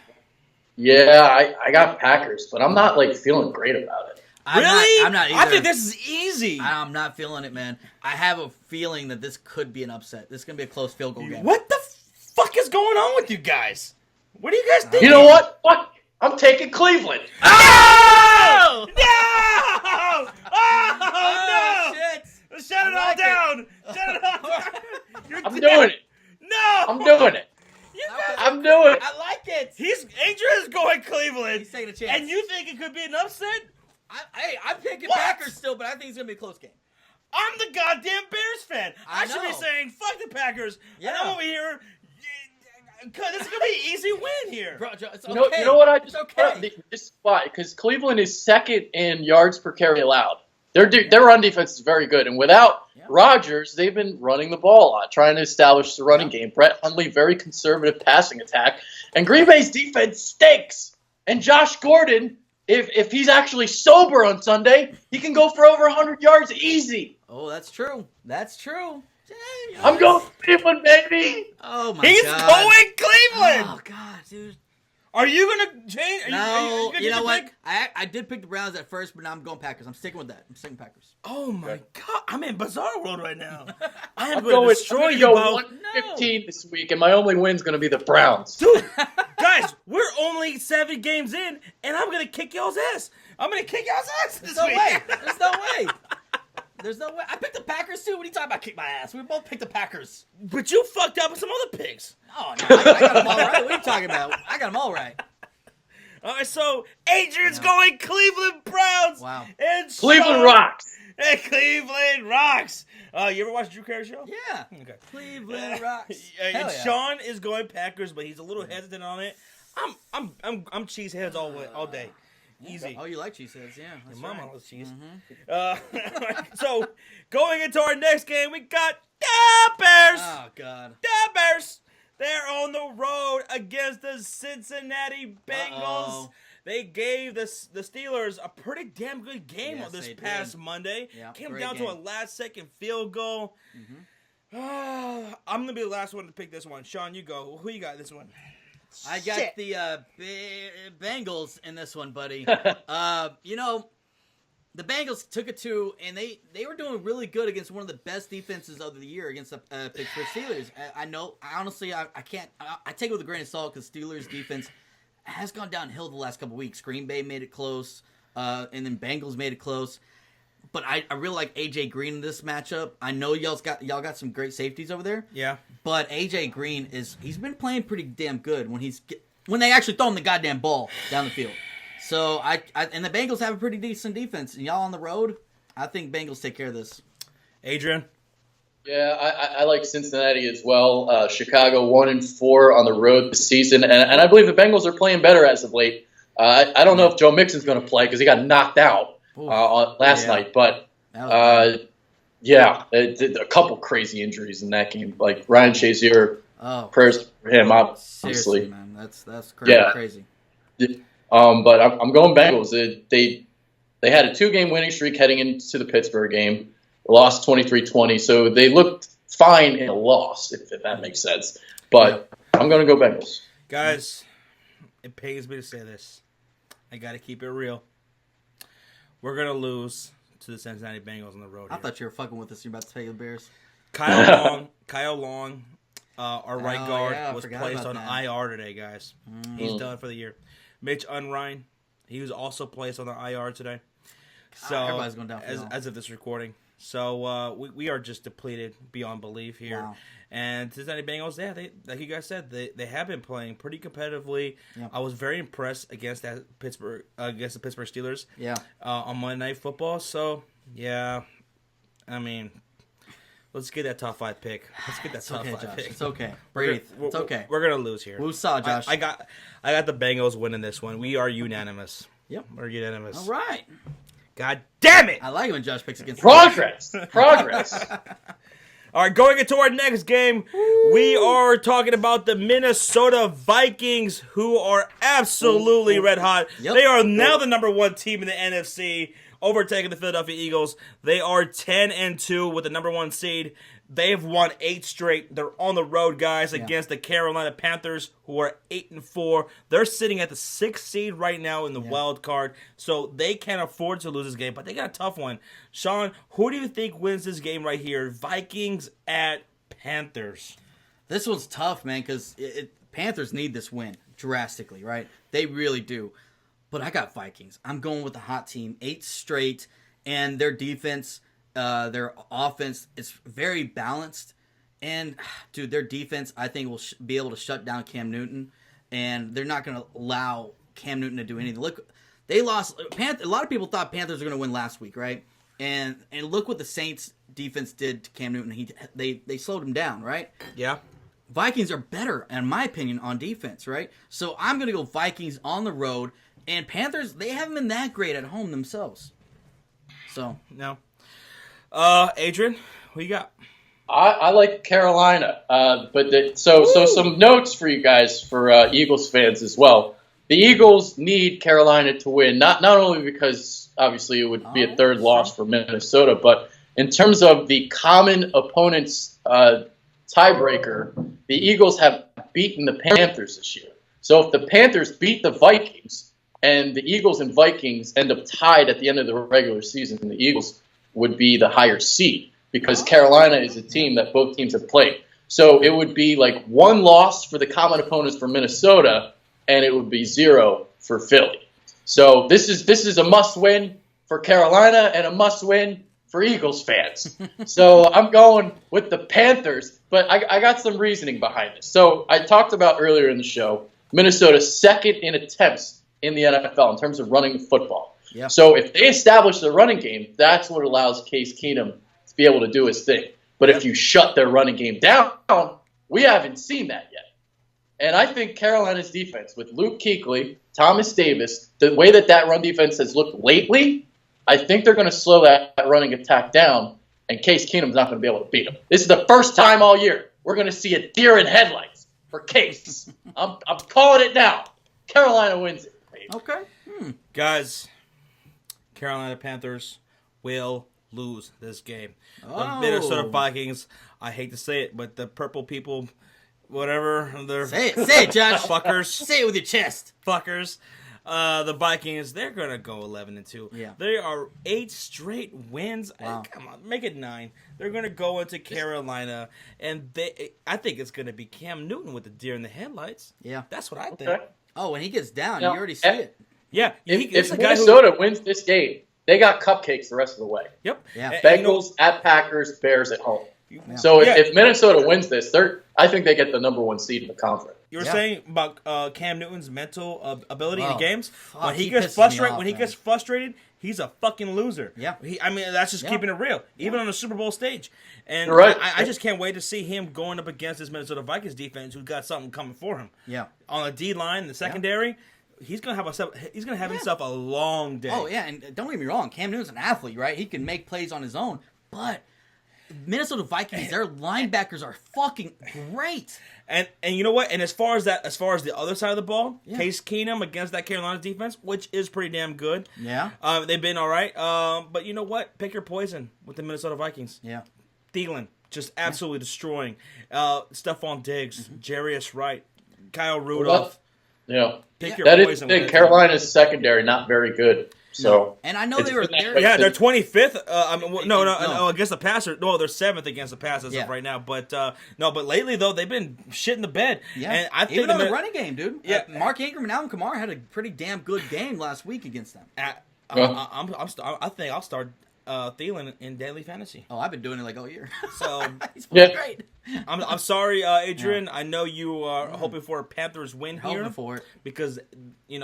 Yeah, I got Packers, but I'm not like feeling great about it. I'm not either. I think this is easy. I'm not feeling it, man. I have a feeling that this could be an upset. This is going to be a close field goal game. What the fuck is going on with you guys? What do you guys think? You know what? Fuck. I'm taking Cleveland. Oh! No! Oh, no! Shit. Shut it all down! Shut it all down! You're I'm I'm doing it. No! I'm doing it. I'm doing it. I like it. Adrian's going Cleveland. He's taking a chance. And you think it could be an upset? I'm picking Packers still, but I think it's going to be a close game. I'm the goddamn Bears fan. I should be saying, fuck the Packers. Yeah. And I'm over here. This is going to be an easy win here. Bro, it's okay. You know what? It's okay. This is why. Because Cleveland is second in yards per carry allowed. Their run defense is very good. And without Rodgers, they've been running the ball a lot, trying to establish the running game. Brett Hundley, very conservative passing attack. And Green Bay's defense stinks. And Josh Gordon, if he's actually sober on Sunday, he can go for over 100 yards easy. Oh, that's true. That's true. I'm going Cleveland, baby. Oh, my God. He's going Cleveland. Oh, God, dude. Are you going to change? No, you know what? I did pick the Browns at first, but now I'm going Packers. I'm sticking with that. I'm sticking Packers. Oh, my God. I'm in bizarre world right now. I'm going to destroy you, Bo. 115 this week, and my only win's going to be the Browns. Dude, guys, we're only 7 games in, and I'm going to kick y'all's ass. I'm going to kick y'all's ass this week. There's no way. There's no way. I picked the Packers, too. What are you talking about, kick my ass? We both picked the Packers. But you fucked up with some other picks. Oh, no, I got them all right. What are you talking about? I got them all right. All right, so Adrian's going Cleveland Browns. Wow. And Cleveland rocks. Hey, Cleveland rocks. You ever watch Drew Carey show? Yeah. Okay. Cleveland rocks. And Shawn is going Packers, but he's a little hesitant on it. I'm cheeseheads all day. Easy. Oh, you like cheeseheads? Yeah. Your mama loves cheese. So going into our next game, we got the Bears. Oh God. The Bears. They're on the road against the Cincinnati Bengals. They gave the Steelers a pretty damn good game on this past Monday. Yeah, came down to a last-second field goal. I'm going to be the last one to pick this one. Shawn, you go. Who you got this one? I got the Bengals in this one, buddy. You know, the Bengals took it to, and they were doing really good against one of the best defenses of the year against the Pittsburgh Steelers. I know, honestly, I can't. I take it with a grain of salt because Steelers defense has gone downhill the last couple weeks. Green Bay made it close, and then Bengals made it close. But I really like AJ Green in this matchup. I know y'all got some great safeties over there. Yeah. But AJ Green he's been playing pretty damn good when they actually throw him the goddamn ball down the field. So and the Bengals have a pretty decent defense. And y'all on the road, I think Bengals take care of this. Adrian? Yeah, I like Cincinnati as well. Chicago 1-4 on the road this season, and I believe the Bengals are playing better as of late. I don't know if Joe Mixon's going to play because he got knocked out last night, but a couple crazy injuries in that game. Like Ryan Shazier, prayers for him, obviously. Seriously, man, that's crazy. But I'm going Bengals. They had a 2-game winning streak heading into the Pittsburgh game. Lost 23-20, so they looked fine in a loss, if that makes sense. But I'm going to go Bengals. Guys, it pains me to say this. I got to keep it real. We're going to lose to the Cincinnati Bengals on the road. I thought you were fucking with us. You're about to take the Bears. Kyle Long, our right guard, was placed on IR today, guys. He's done for the year. Mitch Unrein, he was also placed on the IR today. So everybody's going down as of this recording. So we are just depleted beyond belief here. Wow. And Cincinnati Bengals, they like you guys said, they have been playing pretty competitively. Yep. I was very impressed against the Pittsburgh Steelers. Yeah. On Monday Night Football. So yeah, I mean, let's get that top 5 pick. Let's get that top 5 pick. It's okay. Breathe. It's okay. We're gonna lose here. Woosah, Josh. I got the Bengals winning this one. We are unanimous. Yep. We're unanimous. All right. God damn it! I like it when Josh picks against Progress. All right, going into our next game, we are talking about the Minnesota Vikings, who are absolutely red hot. Yep. They are now the number 1 team in the NFC, overtaking the Philadelphia Eagles. They are 10-2 with the number 1 seed. They've won 8 straight. They're on the road, guys, against the Carolina Panthers, who are 8-4. They're sitting at the 6th seed right now in the wild card, so they can't afford to lose this game, but they got a tough one. Shawn, who do you think wins this game right here? Vikings at Panthers. This one's tough, man, because Panthers need this win drastically, right? They really do. But I got Vikings. I'm going with the hot team, 8 straight, and their defense, their offense is very balanced. And, dude, their defense, I think, will be able to shut down Cam Newton. And they're not going to allow Cam Newton to do anything. Look, they lost. A lot of people thought Panthers were going to win last week, right? And look what the Saints defense did to Cam Newton. They slowed him down, right? Yeah. Vikings are better, in my opinion, on defense, right? So I'm going to go Vikings on the road. And Panthers, they haven't been that great at home themselves. So. No. Adrian, what you got? I like Carolina, so some notes for you guys, for Eagles fans as well. The Eagles need Carolina to win, not only because obviously it would be a third loss for Minnesota, but in terms of the common opponents tiebreaker, the Eagles have beaten the Panthers this year. So if the Panthers beat the Vikings and the Eagles and Vikings end up tied at the end of the regular season, the Eagles would be the higher seed, because Carolina is a team that both teams have played. So it would be like one loss for the common opponents for Minnesota, and it would be 0 for Philly. So this is a must-win for Carolina and a must-win for Eagles fans. So I'm going with the Panthers, but I got some reasoning behind this. So I talked about earlier in the show, Minnesota's second in attempts in the NFL in terms of running the football. Yeah. So if they establish the running game, that's what allows Case Keenum to be able to do his thing. But if you shut their running game down, we haven't seen that yet. And I think Carolina's defense, with Luke Kuechly, Thomas Davis, the way that run defense has looked lately, I think they're going to slow that running attack down, and Case Keenum's not going to be able to beat them. This is the first time all year we're going to see a deer in headlights for Case. I'm calling it now. Carolina wins it. Okay. Guys, Carolina Panthers will lose this game. Oh. The Minnesota Vikings, I hate to say it, but the purple people, whatever, they're Say it, Josh. fuckers. Say it with your chest. Fuckers. The Vikings, they're going to go 11-2. Yeah. They are 8 straight wins. Wow. Come on, make it 9. They're going to go into Carolina, and I think it's going to be Cam Newton with the deer in the headlights. Yeah. That's what I think. Okay. Oh, when he gets down, Now, you already see it. Yeah. If Minnesota wins this game, they got cupcakes the rest of the way. Yep. Yeah. Bengals at Packers, Bears at home. Yeah. So if Minnesota wins this, I think they get the number 1 seed in the conference. You were saying about Cam Newton's mental ability in games. Fuck, When he pisses gets me frustrated, off, when he man. gets frustrated, he's a fucking loser. Yeah. That's just keeping it real, even on the Super Bowl stage. And You're right. I just can't wait to see him going up against this Minnesota Vikings defense, who's got something coming for him. Yeah. On the D line, the secondary. He's gonna have himself a long day. Oh, yeah, and don't get me wrong, Cam Newton's an athlete, right? He can make plays on his own, but Minnesota Vikings, their linebackers are fucking great. And you know what? And as far as the other side of the ball, Case Keenum against that Carolina defense, which is pretty damn good. Yeah. They've been all right. But you know what? Pick your poison with the Minnesota Vikings. Yeah. Thielen just absolutely destroying. Stephon Diggs, Jarius Wright, Kyle Rudolph. Yeah. Pick your that is poison. the thing. Carolina's secondary not very good. So and I know they're they're 25th. No, against the passer. No, they're 7th against the pass as of right now. But but lately though they've been shit in the bed. Yeah, and I think even on the running game, dude. Yeah, Mark Ingram and Alvin Kamara had a pretty damn good game last week against them. I think I'll start Thielen in daily fantasy. Oh, I've been doing it like all year. So he's great. I'm sorry, Adrian. I know you are hoping for a Panthers win here. Hoping for it because you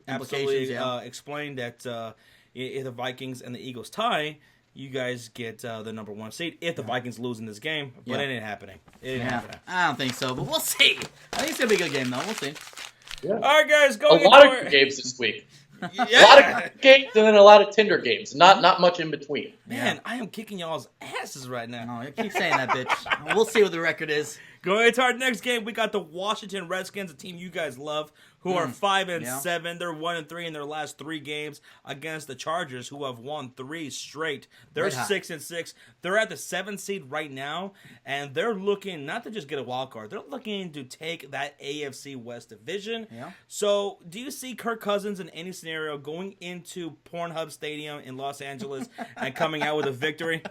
absolutely explained that if the Vikings and the Eagles tie, you guys get the number 1 seed. If the Vikings lose in this game, but it ain't happening. It ain't happening. I don't think so, but we'll see. I think it's gonna be a good game though. We'll see. Yeah. All right, guys, a lot of good games this week. A lot of good games and then a lot of Tinder games. Not much in between. Man, I am kicking y'all's asses right now. No, you keep saying that, bitch. We'll see what the record is. Going into our next game, we got the Washington Redskins, a team you guys love, who are 5-7. They're 1-3 in their last 3 games against the Chargers, who have won 3 straight. They're 6-6. They're at the 7th seed right now, and they're looking not to just get a wild card. They're looking to take that AFC West division. Yeah. So, do you see Kirk Cousins in any scenario going into Pornhub Stadium in Los Angeles and coming out with a victory?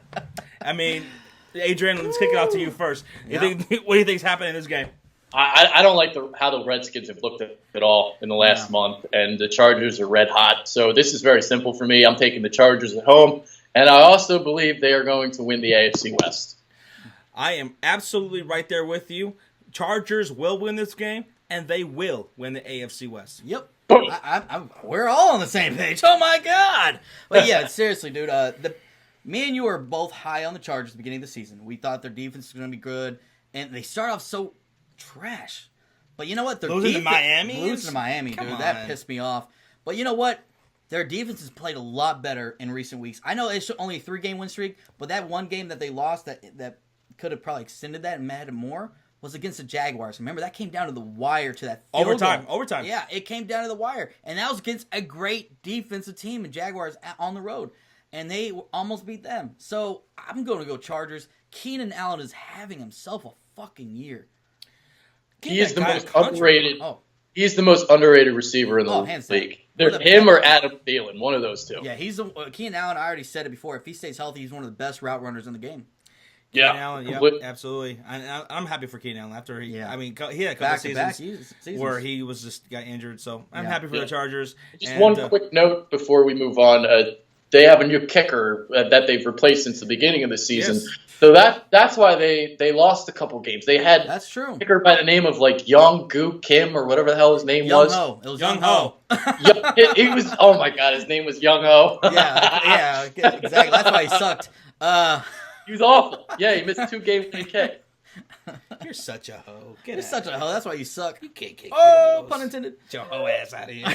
I mean, Adrian, let's kick it off to you first. What do you think's happening in this game? I don't like how the Redskins have looked at all in the last month, and the Chargers are red hot. So this is very simple for me. I'm taking the Chargers at home, and I also believe they are going to win the AFC West. I am absolutely right there with you. Chargers will win this game, and they will win the AFC West. Yep. We're all on the same page. Oh, my God. But, yeah, seriously, dude, me and you are both high on the Chargers at the beginning of the season. We thought their defense was going to be good, and they start off so trash. But you know what? Losing to Miami? Losing to Miami, dude. That pissed me off. But you know what? Their defense has played a lot better in recent weeks. I know it's only a 3-game win streak, but that one game that they lost that could have probably extended that and made it more was against the Jaguars. Remember, that came down to the wire to that field Overtime. Yeah, it came down to the wire. And that was against a great defensive team in Jaguars on the road. And they almost beat them. So I'm going to go Chargers. Keenan Allen is having himself a fucking year. He is the most underrated. Oh. He is the most underrated receiver in the league. There's him or Adam Thielen, one of those two. Yeah, Keenan Allen. I already said it before. If he stays healthy, he's one of the best route runners in the game. Yeah, Allen, absolutely. I'm happy for Keenan Allen after he. Yeah. I mean, he had a couple seasons where he was just got injured. So I'm happy for the Chargers. Just one quick note before we move on. They have a new kicker that they've replaced since the beginning of the season. Yes. So that's why they lost a couple games. They had a kicker by the name of like Young Goo Kim or whatever the hell his name was. Ho. It was Young Ho. He was. Oh my God, his name was Young Ho. yeah, exactly. That's why he sucked. He was awful. Yeah, he missed 2 games in kick. You're such a hoe. You're such a hoe. That's why you suck. You can't kick. Pun intended. Get your hoe ass out of here.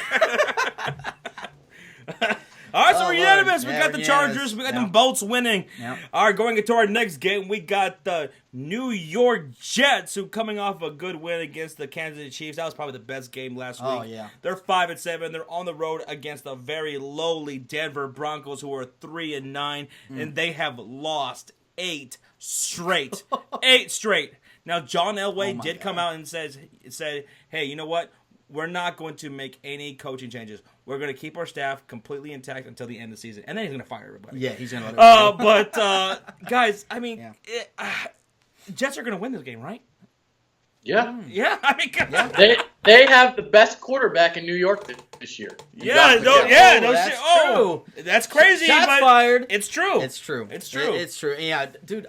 All right, so we're unanimous. We got the Chargers. We got them Bolts winning. Yep. All right, going into our next game, we got the New York Jets, who coming off a good win against the Kansas City Chiefs. That was probably the best game last week. Oh, yeah. They're 5-7. They're on the road against the very lowly Denver Broncos, who are 3-9, and they have lost 8 straight. 8 straight. Now, John Elway did come out and said, hey, you know what? We're not going to make any coaching changes. We're going to keep our staff completely intact until the end of the season. And then he's going to fire everybody. Yeah, he's going to But, guys, I mean, Jets are going to win this game, right? Yeah. Yeah, I mean, they have the best quarterback in New York this year. No shit. Oh, that's crazy. Shots fired. It's true. It's true. It's true. It's true. Yeah, dude,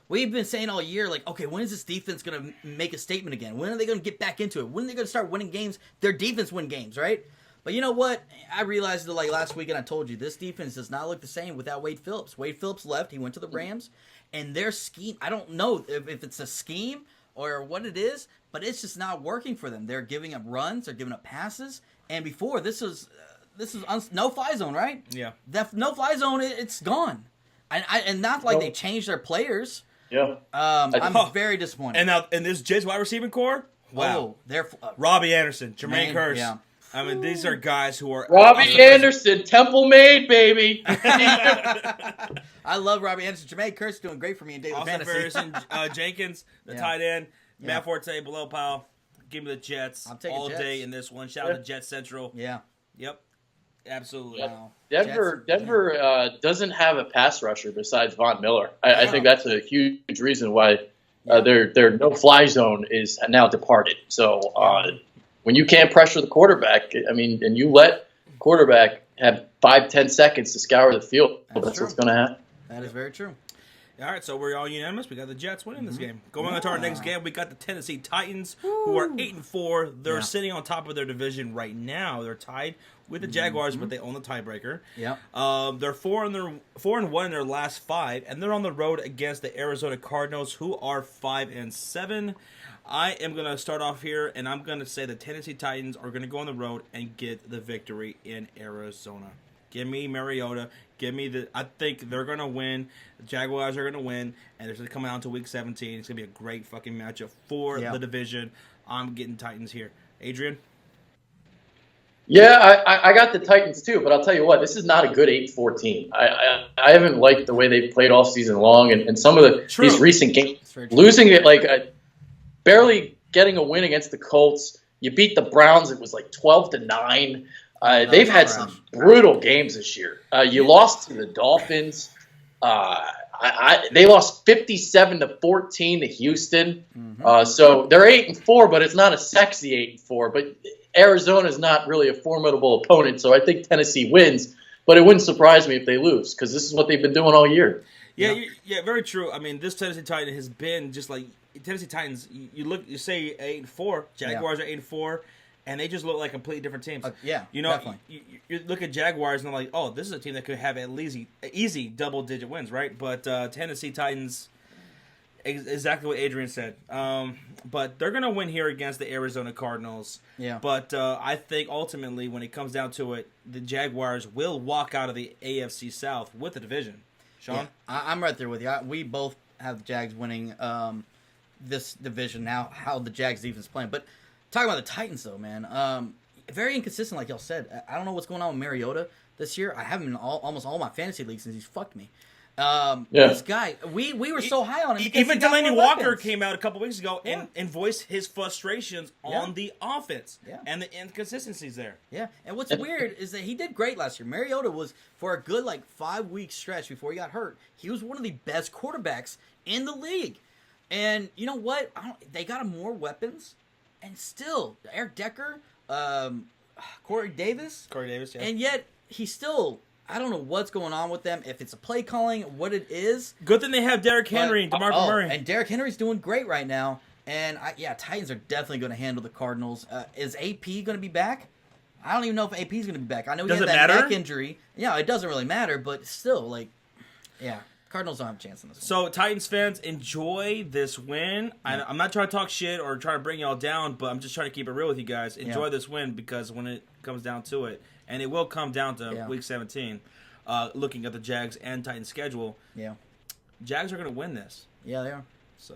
we've been saying all year, like, okay, when is this defense going to make a statement again? When are they going to get back into it? When are they going to start winning games? Their defense win games, right? But you know what? I realized that, like, last weekend I told you, this defense does not look the same without Wade Phillips. Wade Phillips left. He went to the Rams. And their scheme, I don't know if it's a scheme or what it is, but it's just not working for them. They're giving up runs. They're giving up passes. And before, this was no-fly zone, right? Yeah. That no-fly zone, it's gone. And not like they changed their players. Yeah. I'm very disappointed. And now, in this Jets wide receiving core, wow. They're Robbie Anderson, Jermaine Kearse. Yeah. I mean, these are guys who are... Robbie Anderson, Temple made, baby. I love Robbie Anderson. Jermaine Kearse doing great for me in daily fantasy. Jenkins, the tight end. Yeah. Matt Forte, below Powell. Give me the Jets all Jets. Day in this one. Shout out to Jets Central. Yeah. Yep. Absolutely. Wow. Denver doesn't have a pass rusher besides Von Miller. I think that's a huge reason why their no-fly zone is now departed. So when you can't pressure the quarterback, I mean, and you let quarterback have 5-10 seconds to scour the field, that's what's going to happen. That is very true. All right, so we're all unanimous. We got the Jets winning this game. Going on to our next game, we got the Tennessee Titans, who are 8-4. They're sitting on top of their division right now. They're tied with the Jaguars, but they own the tiebreaker. Yeah. They're 4-1 in their last 5, and they're on the road against the Arizona Cardinals, who are 5-7. I am going to start off here, and I'm going to say the Tennessee Titans are going to go on the road and get the victory in Arizona. Give me Mariota. I think they're going to win. The Jaguars are going to win, and it's going to come out to Week 17. It's going to be a great fucking matchup for the division. I'm getting Titans here. Adrian? Yeah, I got the Titans too, but I'll tell you what, this is not a good 8-4 team. I haven't liked the way they've played all season long, and some of these recent games, losing it barely getting a win against the Colts. You beat the Browns, it was like 12-9. They've had some brutal games this year. You lost to the Dolphins. They lost 57-14 to Houston. So they're 8-4, but it's not a sexy 8-4. But Arizona is not really a formidable opponent, so I think Tennessee wins. But it wouldn't surprise me if they lose because this is what they've been doing all year. Yeah, yeah, very true. I mean, this Tennessee Titan has been just like Tennessee Titans. You say 8-4. Jaguars are 8-4, and they just look like completely different teams. Definitely. You look at Jaguars and they're like, oh, this is a team that could have at least easy double-digit wins, right? But Tennessee Titans, exactly what Adrian said. But they're gonna win here against the Arizona Cardinals. Yeah. But I think ultimately, when it comes down to it, the Jaguars will walk out of the AFC South with the division. Shawn? Yeah, I'm right there with you. We both have the Jags winning this division now, how the Jags defense is playing. But talking about the Titans, though, man, very inconsistent, like y'all said. I don't know what's going on with Mariota this year. I have him in almost all my fantasy leagues since he's fucked me. This guy, we were so high on him. Even Delaney Walker came out a couple weeks ago and voiced his frustrations on the offense and the inconsistencies there. Yeah, and what's weird is that he did great last year. Mariota was, for a good 5-week stretch before he got hurt, he was one of the best quarterbacks in the league. And you know what? They got him more weapons, and still, Eric Decker, Corey Davis, yeah. And yet he's still. I don't know what's going on with them, if it's a play calling, what it is. Good thing they have Derrick Henry and DeMarco Murray. And Derrick Henry's doing great right now. And, Titans are definitely going to handle the Cardinals. Is AP going to be back? I don't even know if AP's going to be back. I know he had that neck injury. Yeah, it doesn't really matter, but still, Cardinals don't have a chance in this one. So, Titans fans, enjoy this win. Yeah. I'm not trying to talk shit or trying to bring y'all down, but I'm just trying to keep it real with you guys. Enjoy this win, because when it comes down to it, and it will come down to Week 17, looking at the Jags and Titans schedule. Yeah, Jags are going to win this. Yeah, they are. So,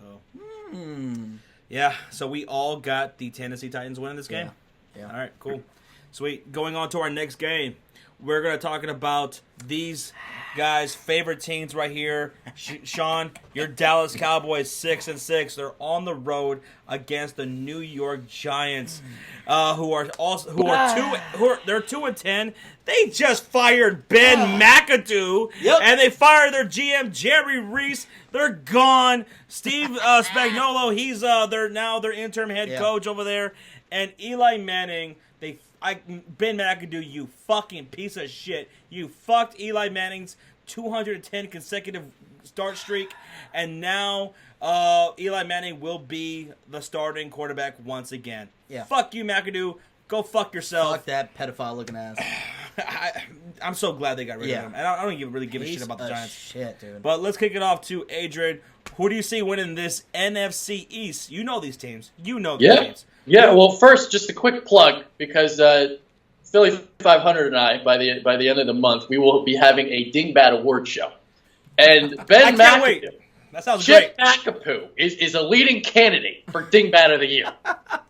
so we all got the Tennessee Titans winning this game? Yeah. All right, cool. Sweet. Going on to our next game, we're going to talking about these guys' favorite teams right here. Shawn, your Dallas Cowboys 6-6. They're on the road against the New York Giants, who are 2-10. They just fired Ben McAdoo, and they fired their GM Jerry Reese. They're gone. Steve Spagnuolo, he's their interim head coach over there, and Eli Manning. Ben McAdoo, you fucking piece of shit. You fucked Eli Manning's 210 consecutive start streak, and now Eli Manning will be the starting quarterback once again. Yeah. Fuck you, McAdoo. Go fuck yourself. Fuck that pedophile-looking ass. I'm so glad they got rid of him. And I don't really give a shit about the Giants. Shit, dude. But let's kick it off to Adrian. Who do you see winning this NFC East? You know these teams. You know these teams. Yeah, well, first, just a quick plug, because Philly 500 and I, by the end of the month, we will be having a Dingbat Award show. And Ben McAdoo, that sounds Chip great. McAdoo is a leading candidate for Dingbat of the Year.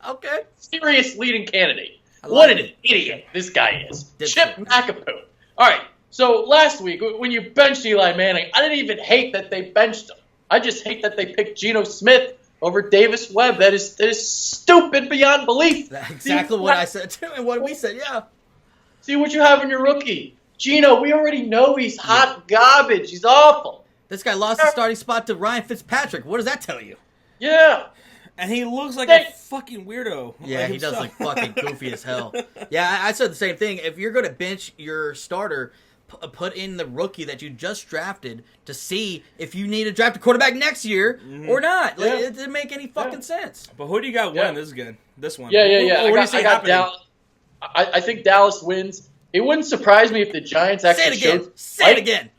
Okay. Serious leading candidate. What an idiot this guy is. Chip McAdoo. All right, so last week, when you benched Eli Manning, I didn't even hate that they benched him. I just hate that they picked Geno Smith over Davis Webb. That is stupid beyond belief. That's exactly what I said too, and what we said. Yeah. See what you have in your rookie, Geno. We already know he's hot garbage. He's awful. This guy lost the starting spot to Ryan Fitzpatrick. What does that tell you? Yeah. And he looks like a fucking weirdo. Yeah, he does look fucking goofy as hell. Yeah, I said the same thing. If you're going to bench your starter, put in the rookie that you just drafted to see if you need to draft a quarterback next year or not. Like, it didn't make any fucking sense. But who do you got winning this one? Yeah. I got Dallas. I think Dallas wins. It wouldn't surprise me if the Giants actually Say it again.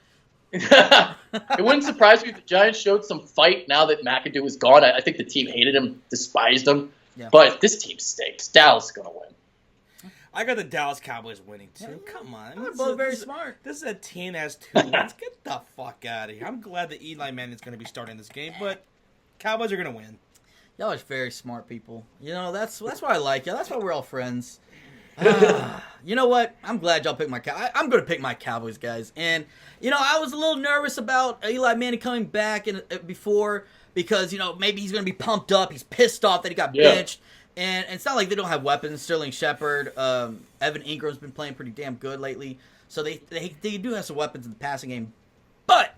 It wouldn't surprise me if the Giants showed some fight now that McAdoo is gone. I think the team hated him, despised him. Yeah. But this team stinks. Dallas is going to win. I got the Dallas Cowboys winning, too. Come on. They're both very smart. This is a team that has 2 wins. Get the fuck out of here. I'm glad that Eli Manning is going to be starting this game, but Cowboys are going to win. Y'all are very smart people. You know, that's why I like y'all. That's why we're all friends. You know what? I'm glad y'all picked my I'm going to pick my Cowboys, guys. And, you know, I was a little nervous about Eli Manning coming back before because, you know, maybe he's going to be pumped up. He's pissed off that he got benched. And it's not like they don't have weapons. Sterling Shepard, Evan Ingram's been playing pretty damn good lately. So they do have some weapons in the passing game. But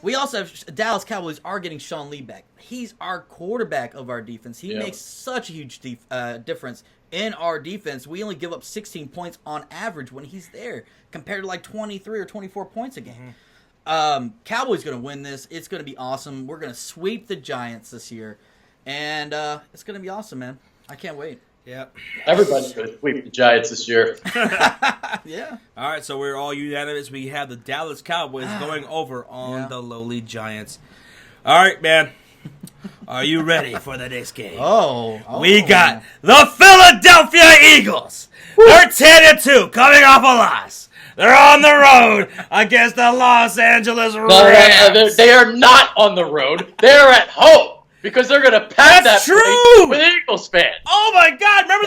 we also have Dallas Cowboys are getting Shawn Lee back. He's our quarterback of our defense. He makes such a huge difference in our defense. We only give up 16 points on average when he's there, compared to like 23 or 24 points a game. Cowboys going to win this. It's going to be awesome. We're going to sweep the Giants this year. And it's going to be awesome, man. I can't wait. Yep. Everybody's going to sweep the Giants this year. Yeah. All right, so we're all unanimous. We have the Dallas Cowboys going over on the lowly Giants. All right, man. Are you ready for the next game? We got the Philadelphia Eagles. They're 10-2, coming off a loss. They're on the road against the Los Angeles Rams. They are not on the road. They're at home. Because they're going to pack that place with Eagles fans. Oh, my God. Remember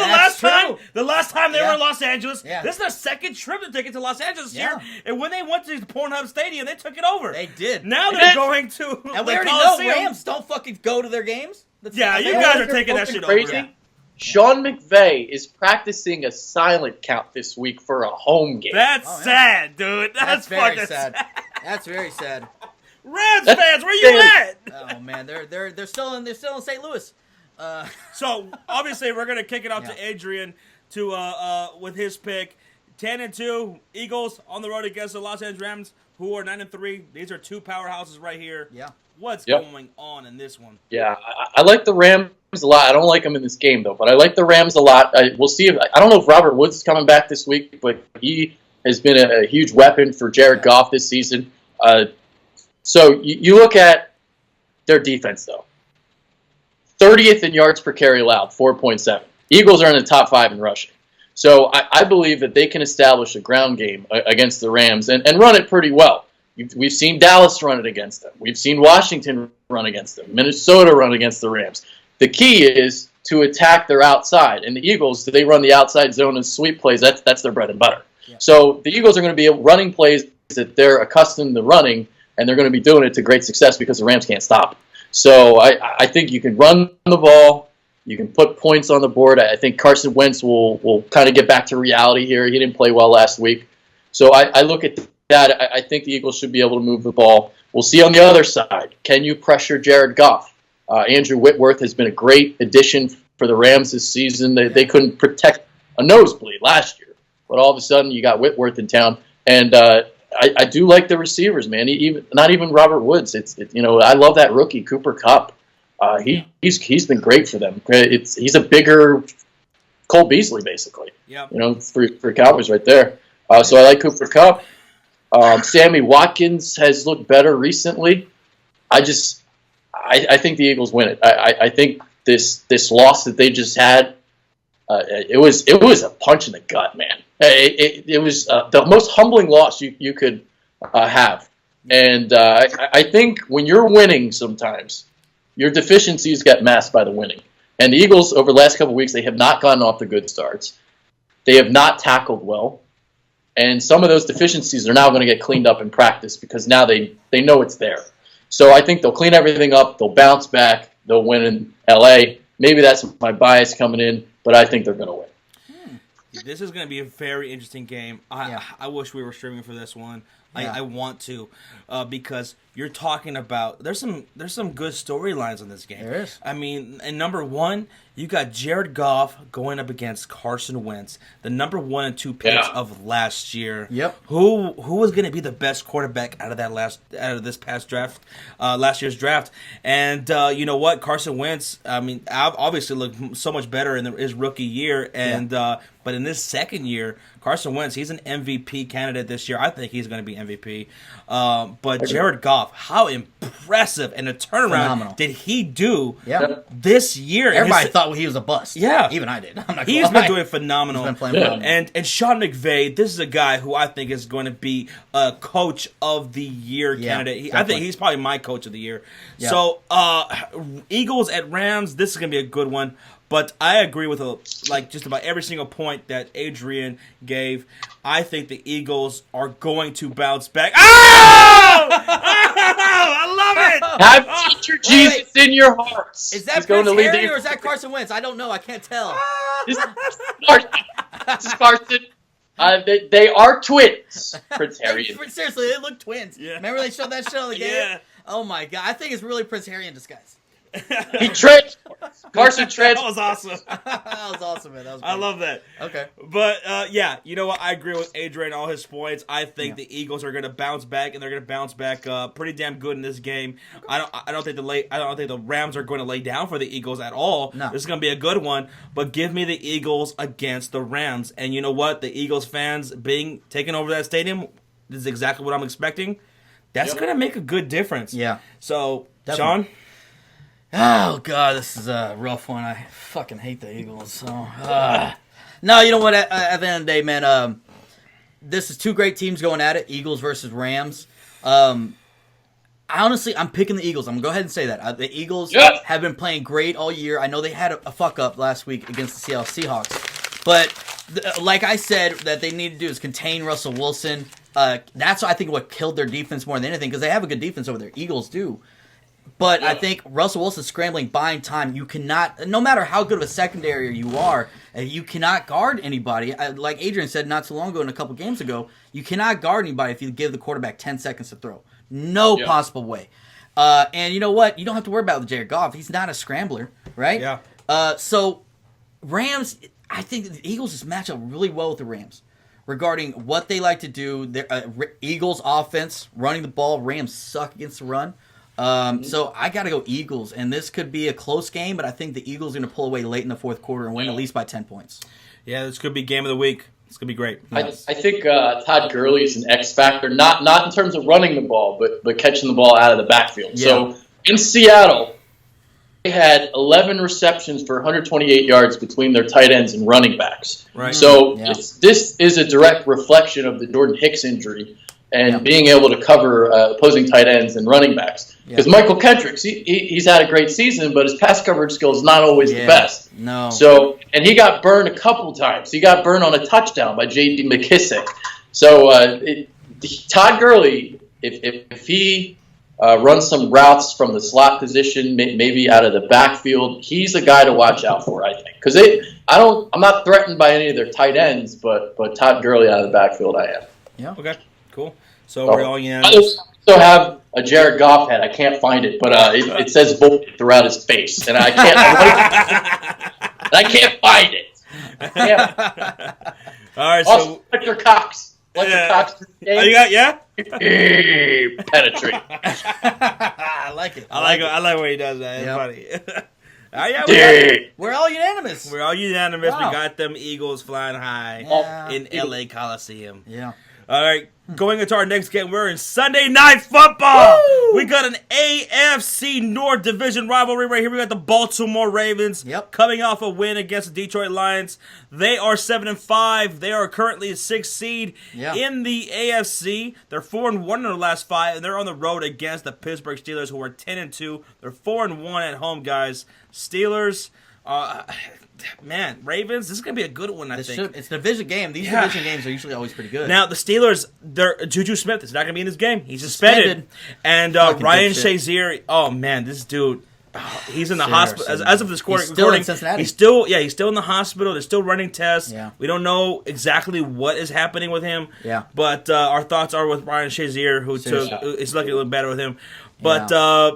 the last time they were in Los Angeles? Yeah. This is their second trip to take it to Los Angeles here. And when they went to the Pornhub Stadium, they took it over. They did. Now they're going to and we already know Rams don't fucking go to their games. You guys are taking that shit crazy. over. Sean McVay is practicing a silent count this week for a home game. That's sad, dude. That's very fucking sad. That's very sad. Rams fans, where you at? Oh man, they're still in St. Louis. So obviously we're gonna kick it off to Adrian to with his pick. 10-2 Eagles on the road against the Los Angeles Rams, who are 9-3. These are two powerhouses right here. Yeah. What's going on in this one? Yeah, I like the Rams a lot. I don't like them in this game though, but I like the Rams a lot. We'll see. I don't know if Robert Woods is coming back this week, but he has been a huge weapon for Jared Goff this season. So you look at their defense, though. 30th in yards per carry allowed, 4.7. Eagles are in the top 5 in rushing. So I believe that they can establish a ground game against the Rams and run it pretty well. We've seen Dallas run it against them. We've seen Washington run against them. Minnesota run against the Rams. The key is to attack their outside. And the Eagles, they run the outside zone and sweep plays. That's their bread and butter. Yeah. So the Eagles are going to be running plays that they're accustomed to running, and they're going to be doing it to great success because the Rams can't stop. So I think you can run the ball. You can put points on the board. I think Carson Wentz will kind of get back to reality here. He didn't play well last week. So I look at that. I think the Eagles should be able to move the ball. We'll see on the other side. Can you pressure Jared Goff? Andrew Whitworth has been a great addition for the Rams this season. They couldn't protect a nosebleed last year. But all of a sudden, you got Whitworth in town. And I do like the receivers, man. Not even Robert Woods. I love that rookie Cooper Kupp. He's been great for them. He's a bigger Cole Beasley, basically. Yeah. For Cowboys right there. So I like Cooper Kupp. Sammy Watkins has looked better recently. I think the Eagles win it. I think this loss that they just had, it was a punch in the gut, man. It was the most humbling loss you could have. And I think when you're winning sometimes, your deficiencies get masked by the winning. And the Eagles, over the last couple of weeks, they have not gotten off the good starts. They have not tackled well. And some of those deficiencies are now going to get cleaned up in practice because now they know it's there. So I think they'll clean everything up. They'll bounce back. They'll win in L.A. Maybe that's my bias coming in, but I think they're going to win. This is going to be a very interesting game. I wish we were streaming for this one. Yeah. I want to because you're talking about there's some good storylines in this game. There is. I mean, and number one, you got Jared Goff going up against Carson Wentz, the number 1 and 2 picks of last year. Yep. Who was going to be the best quarterback out of this past draft, last year's draft? And you know what, Carson Wentz. I mean, obviously looked so much better in his rookie year, and but in this second year, Carson Wentz, he's an MVP candidate this year. I think he's going to be MVP. But Jared Goff, how impressive and a turnaround did he do this year? Everybody thought he was a bust. Yeah. Even I did. I'm not He's been doing phenomenal. He's been playing phenomenal. And Shawn McVay, this is a guy who I think is going to be a coach of the year candidate. I think he's probably my coach of the year. Yeah. So, Eagles at Rams, this is going to be a good one. But I agree with just about every single point that Adrian gave. I think the Eagles are going to bounce back. Oh! I love it! Have teacher Jesus in your hearts. Is that Prince Harry or is that Carson Wentz? I don't know. I can't tell. This is Carson. They are twins. Prince Harry. Seriously, they look twins. Yeah. Remember they showed that shit on the game? Yeah. Oh my god. I think it's really Prince Harry in disguise. He transports. Carson That was awesome. That was awesome, man. That was great. I love that. Okay. But, yeah, you know what? I agree with Adrian, all his points. I think the Eagles are going to bounce back, and they're going to bounce back pretty damn good in this game. Okay. I don't think the Rams are going to lay down for the Eagles at all. No. This is going to be a good one. But give me the Eagles against the Rams. And you know what? The Eagles fans taking over that stadium, this is exactly what I'm expecting. That's going to make a good difference. Yeah. So, Definitely. Shawn? Oh, God, this is a rough one. I fucking hate the Eagles. So, no, you know what? At the end of the day, man, this is two great teams going at it, Eagles versus Rams. Honestly, I'm picking the Eagles. I'm going to go ahead and say that. The Eagles have been playing great all year. I know they had a fuck-up last week against the Seattle Seahawks. But like I said, that they need to do is contain Russell Wilson. That's, I think, what killed their defense more than anything, because they have a good defense over there. Eagles do. But I think Russell Wilson's scrambling, buying time. You cannot, no matter how good of a secondary you are, you cannot guard anybody. Like Adrian said not too long ago and a couple games ago, you cannot guard anybody if you give the quarterback 10 seconds to throw. No possible way. And you know what? You don't have to worry about Jared Goff. He's not a scrambler, right? Yeah. So, Rams, I think the Eagles just match up really well with the Rams regarding what they like to do. Eagles offense, running the ball. Rams suck against the run. So I got to go Eagles, and this could be a close game, but I think the Eagles are going to pull away late in the fourth quarter and win at least by 10 points. Yeah, this could be game of the week. It's going to be great. Yes. I think Todd Gurley is an X factor, not in terms of running the ball, but catching the ball out of the backfield. Yeah. So in Seattle, they had 11 receptions for 128 yards between their tight ends and running backs. Right. So this is a direct reflection of the Jordan Hicks injury and being able to cover opposing tight ends and running backs. Because Michael Kendricks, he's had a great season, but his pass coverage skill is not always the best. No. So, and he got burned a couple times. He got burned on a touchdown by J.D. McKissick. So Todd Gurley, if he runs some routes from the slot position, maybe out of the backfield, he's a guy to watch out for, I think. Because I'm not threatened by any of their tight ends, but Todd Gurley out of the backfield, I am. Yeah. Okay. Cool. So we're all unanimous. I also have a Jared Goff head. I can't find it, but it says "vote" throughout his face, and I can't find it. All right. Also, So Fletcher Cox. Fletcher Cox. Oh, you got penetrate. I like it. I like where he does that. It's funny. We're all unanimous. We're all unanimous. Wow. We got them Eagles flying high in LA Coliseum. Yeah. All right, going into our next game, we're in Sunday Night Football. Woo! We got an AFC North Division rivalry right here. We got the Baltimore Ravens coming off a win against the Detroit Lions. They are 7-5. They are currently a 6th seed in the AFC. They're 4-1 in their last 5, and they're on the road against the Pittsburgh Steelers, who are 10-2. They're 4-1 at home, guys. Steelers. Man, Ravens, this is going to be a good one, I think. It's a division game. These division games are usually always pretty good. Now, the Steelers, Juju Smith is not going to be in this game. He's suspended. And Ryan Shazier, oh, man, this dude, he's in the hospital. As of this recording, still in Cincinnati. He's still in the hospital. They're still running tests. Yeah. We don't know exactly what is happening with him. Yeah. But our thoughts are with Ryan Shazier, it's looking a little better with him. But,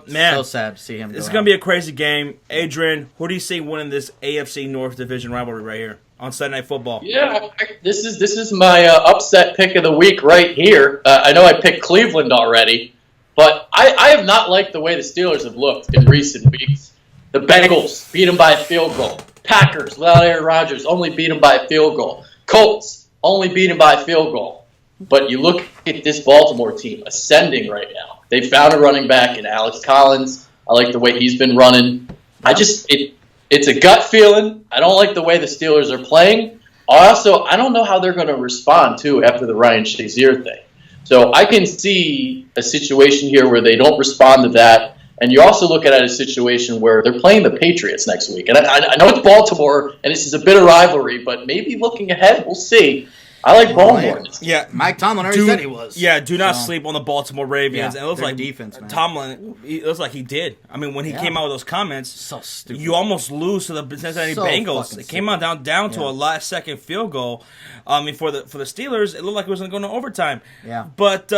man. So sad to see him This is going to be a crazy game. Adrian, who do you see winning this AFC North Division rivalry right here on Sunday Night Football? Yeah, this is my upset pick of the week right here. I know I picked Cleveland already, but I have not liked the way the Steelers have looked in recent weeks. The Bengals beat them by a field goal. Packers, without Aaron Rodgers, only beat them by a field goal. Colts, only beat them by a field goal. But you look at this Baltimore team ascending right now. They found a running back in Alex Collins. I like the way he's been running. It's a gut feeling. I don't like the way the Steelers are playing. Also, I don't know how they're going to respond, too, after the Ryan Shazier thing. So I can see a situation here where they don't respond to that. And you also look at it as a situation where they're playing the Patriots next week. And I know it's Baltimore, and this is a bit of rivalry, but maybe looking ahead, we'll see. I like Baltimore. Yeah, Mike Tomlin already said he was. Yeah, do not sleep on the Baltimore Ravens. And it looks like defense, man. Tomlin, it looks like he did. I mean, when he came out with those comments, so stupid. You almost lose to the Cincinnati Bengals. It came out down to a last-second field goal. I mean, for the Steelers, it looked like it was going to go into overtime. Yeah. But,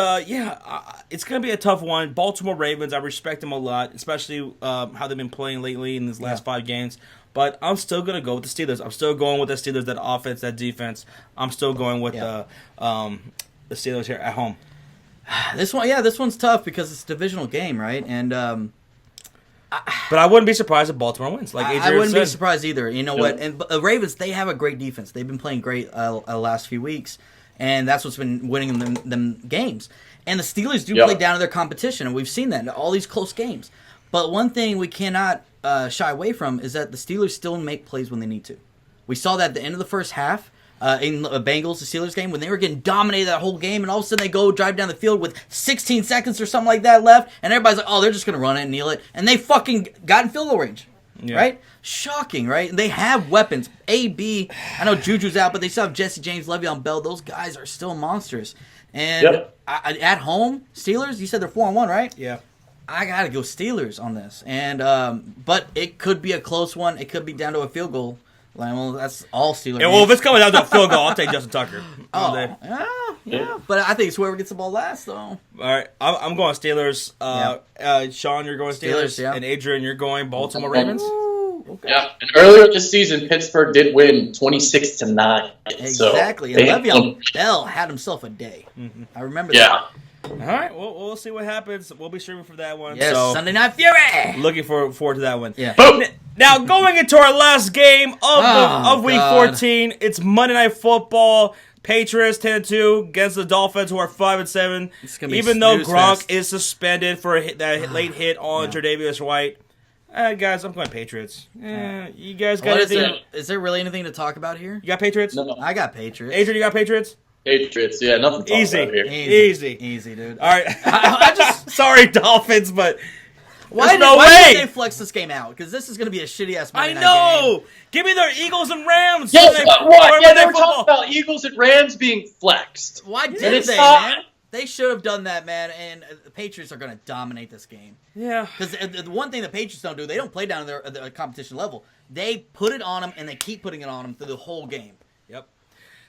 it's going to be a tough one. Baltimore Ravens, I respect them a lot, especially how they've been playing lately in these last 5 games. But I'm still going to go with the Steelers. I'm still going with the Steelers, that offense, that defense. I'm still going with the Steelers here at home. This one's tough because it's a divisional game, right? And but I wouldn't be surprised if Baltimore wins. Like Adrian I wouldn't said. be surprised either. You know what? And the Ravens, they have a great defense. They've been playing great the last few weeks, and that's what's been winning them games. And the Steelers do play down to their competition, and we've seen that in all these close games. But one thing we cannot shy away from is that the Steelers still make plays when they need to. We saw that at the end of the first half in the Bengals, the Steelers game, when they were getting dominated that whole game, and all of a sudden they go drive down the field with 16 seconds or something like that left, and everybody's like, oh, they're just going to run it and kneel it. And they fucking got in field goal range, right? Shocking, right? They have weapons. I know Juju's out, but they still have Jesse James, Le'Veon Bell. Those guys are still monsters. And at home, Steelers, you said they're 4-1, right? Yeah. I got to go Steelers on this. And but it could be a close one. It could be down to a field goal. Well, that's all Steelers. Yeah, well, if it's coming down to a field goal, I'll take Justin Tucker. Yeah. But I think it's whoever gets the ball last, though. All right, I'm going Steelers. Shawn, you're going Steelers. And Adrian, you're going Baltimore Ravens. Okay. Yeah, and earlier this season, Pittsburgh did win 26-9. Exactly, and Le'Veon Bell had himself a day. Mm-hmm. I remember that. All right, well, we'll see what happens. We'll be streaming for that one. Yes, so, Sunday Night Fury. Looking forward to that one. Yeah. Now, going into our last game of Week 14, it's Monday Night Football. Patriots 10-2 against the Dolphins, who are 5-7. Even though Gronk is suspended for that late hit on Tre'Davious White. Guys, I'm going Patriots. You guys got anything? Is there really anything to talk about here? You got Patriots? No. I got Patriots. Adrian, you got Patriots? Patriots, nothing to talk about here. Easy, dude. All right. I just sorry, Dolphins, but why did they flex this game out? Because this is going to be a shitty ass Monday night game. Give me their Eagles and Rams. Yes, what? Yeah, they were talking about Eagles and Rams being flexed. Why did they, man? They should have done that, man, and the Patriots are going to dominate this game. Yeah. Because the one thing the Patriots don't do, they don't play down to their competition level. They put it on them, and they keep putting it on them through the whole game. Yep.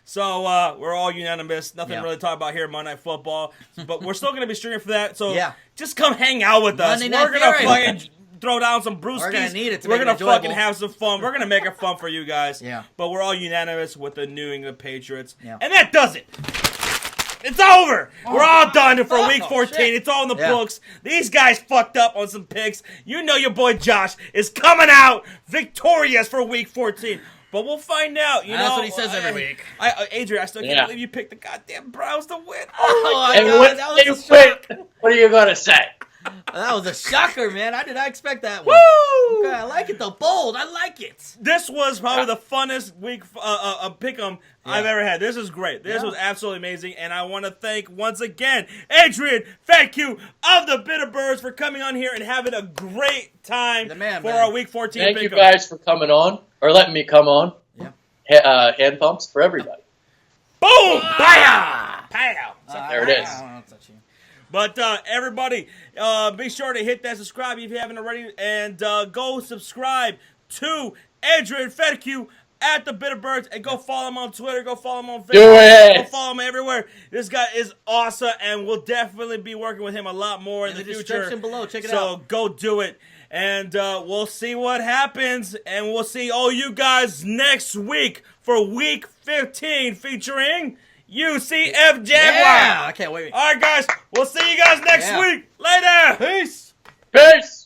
So, we're all unanimous. Nothing really to talk about here in Monday Night Football. But we're still going to be streaming for that. So, just come hang out with us. We're going to fucking throw down some brewskis. We're going to need it. We're going to fucking have some fun. We're going to make it fun for you guys. Yeah. But we're all unanimous with the New England Patriots. Yeah. And that does it. It's over. We're all done for Week 14. Shit. It's all in the books. These guys fucked up on some picks. You know your boy Josh is coming out victorious for Week 14. But we'll find out. That's what he says every week. Adrian, I still can't believe you picked the goddamn Browns to win. What are you going to say? That was a shocker, man. I did not expect that one. Woo! Okay, I like it, though. Bold. I like it. This was probably the funnest week pick'em I've ever had. This is great. This was absolutely amazing. And I want to thank, once again, Adrian Fedkiw of the Bitterbirds for coming on here and having a great time our Week 14 Thank pick'em. you guys for coming on, or letting me come on. Yeah. Hand pumps for everybody. Boom! Pow! Pow! There it is. But everybody, be sure to hit that subscribe if you haven't already, and go subscribe to Adrian Fedkiw at the Bitterbirds, and go follow him on Twitter, go follow him on Facebook, go follow him everywhere. This guy is awesome, and we'll definitely be working with him a lot more in the future. Description below, check it out. So go do it, and we'll see what happens, and we'll see all you guys next week for Week 15 featuring UCF Jaguars. Yeah, I can't wait. All right, guys. We'll see you guys next week. Later. Peace. Peace.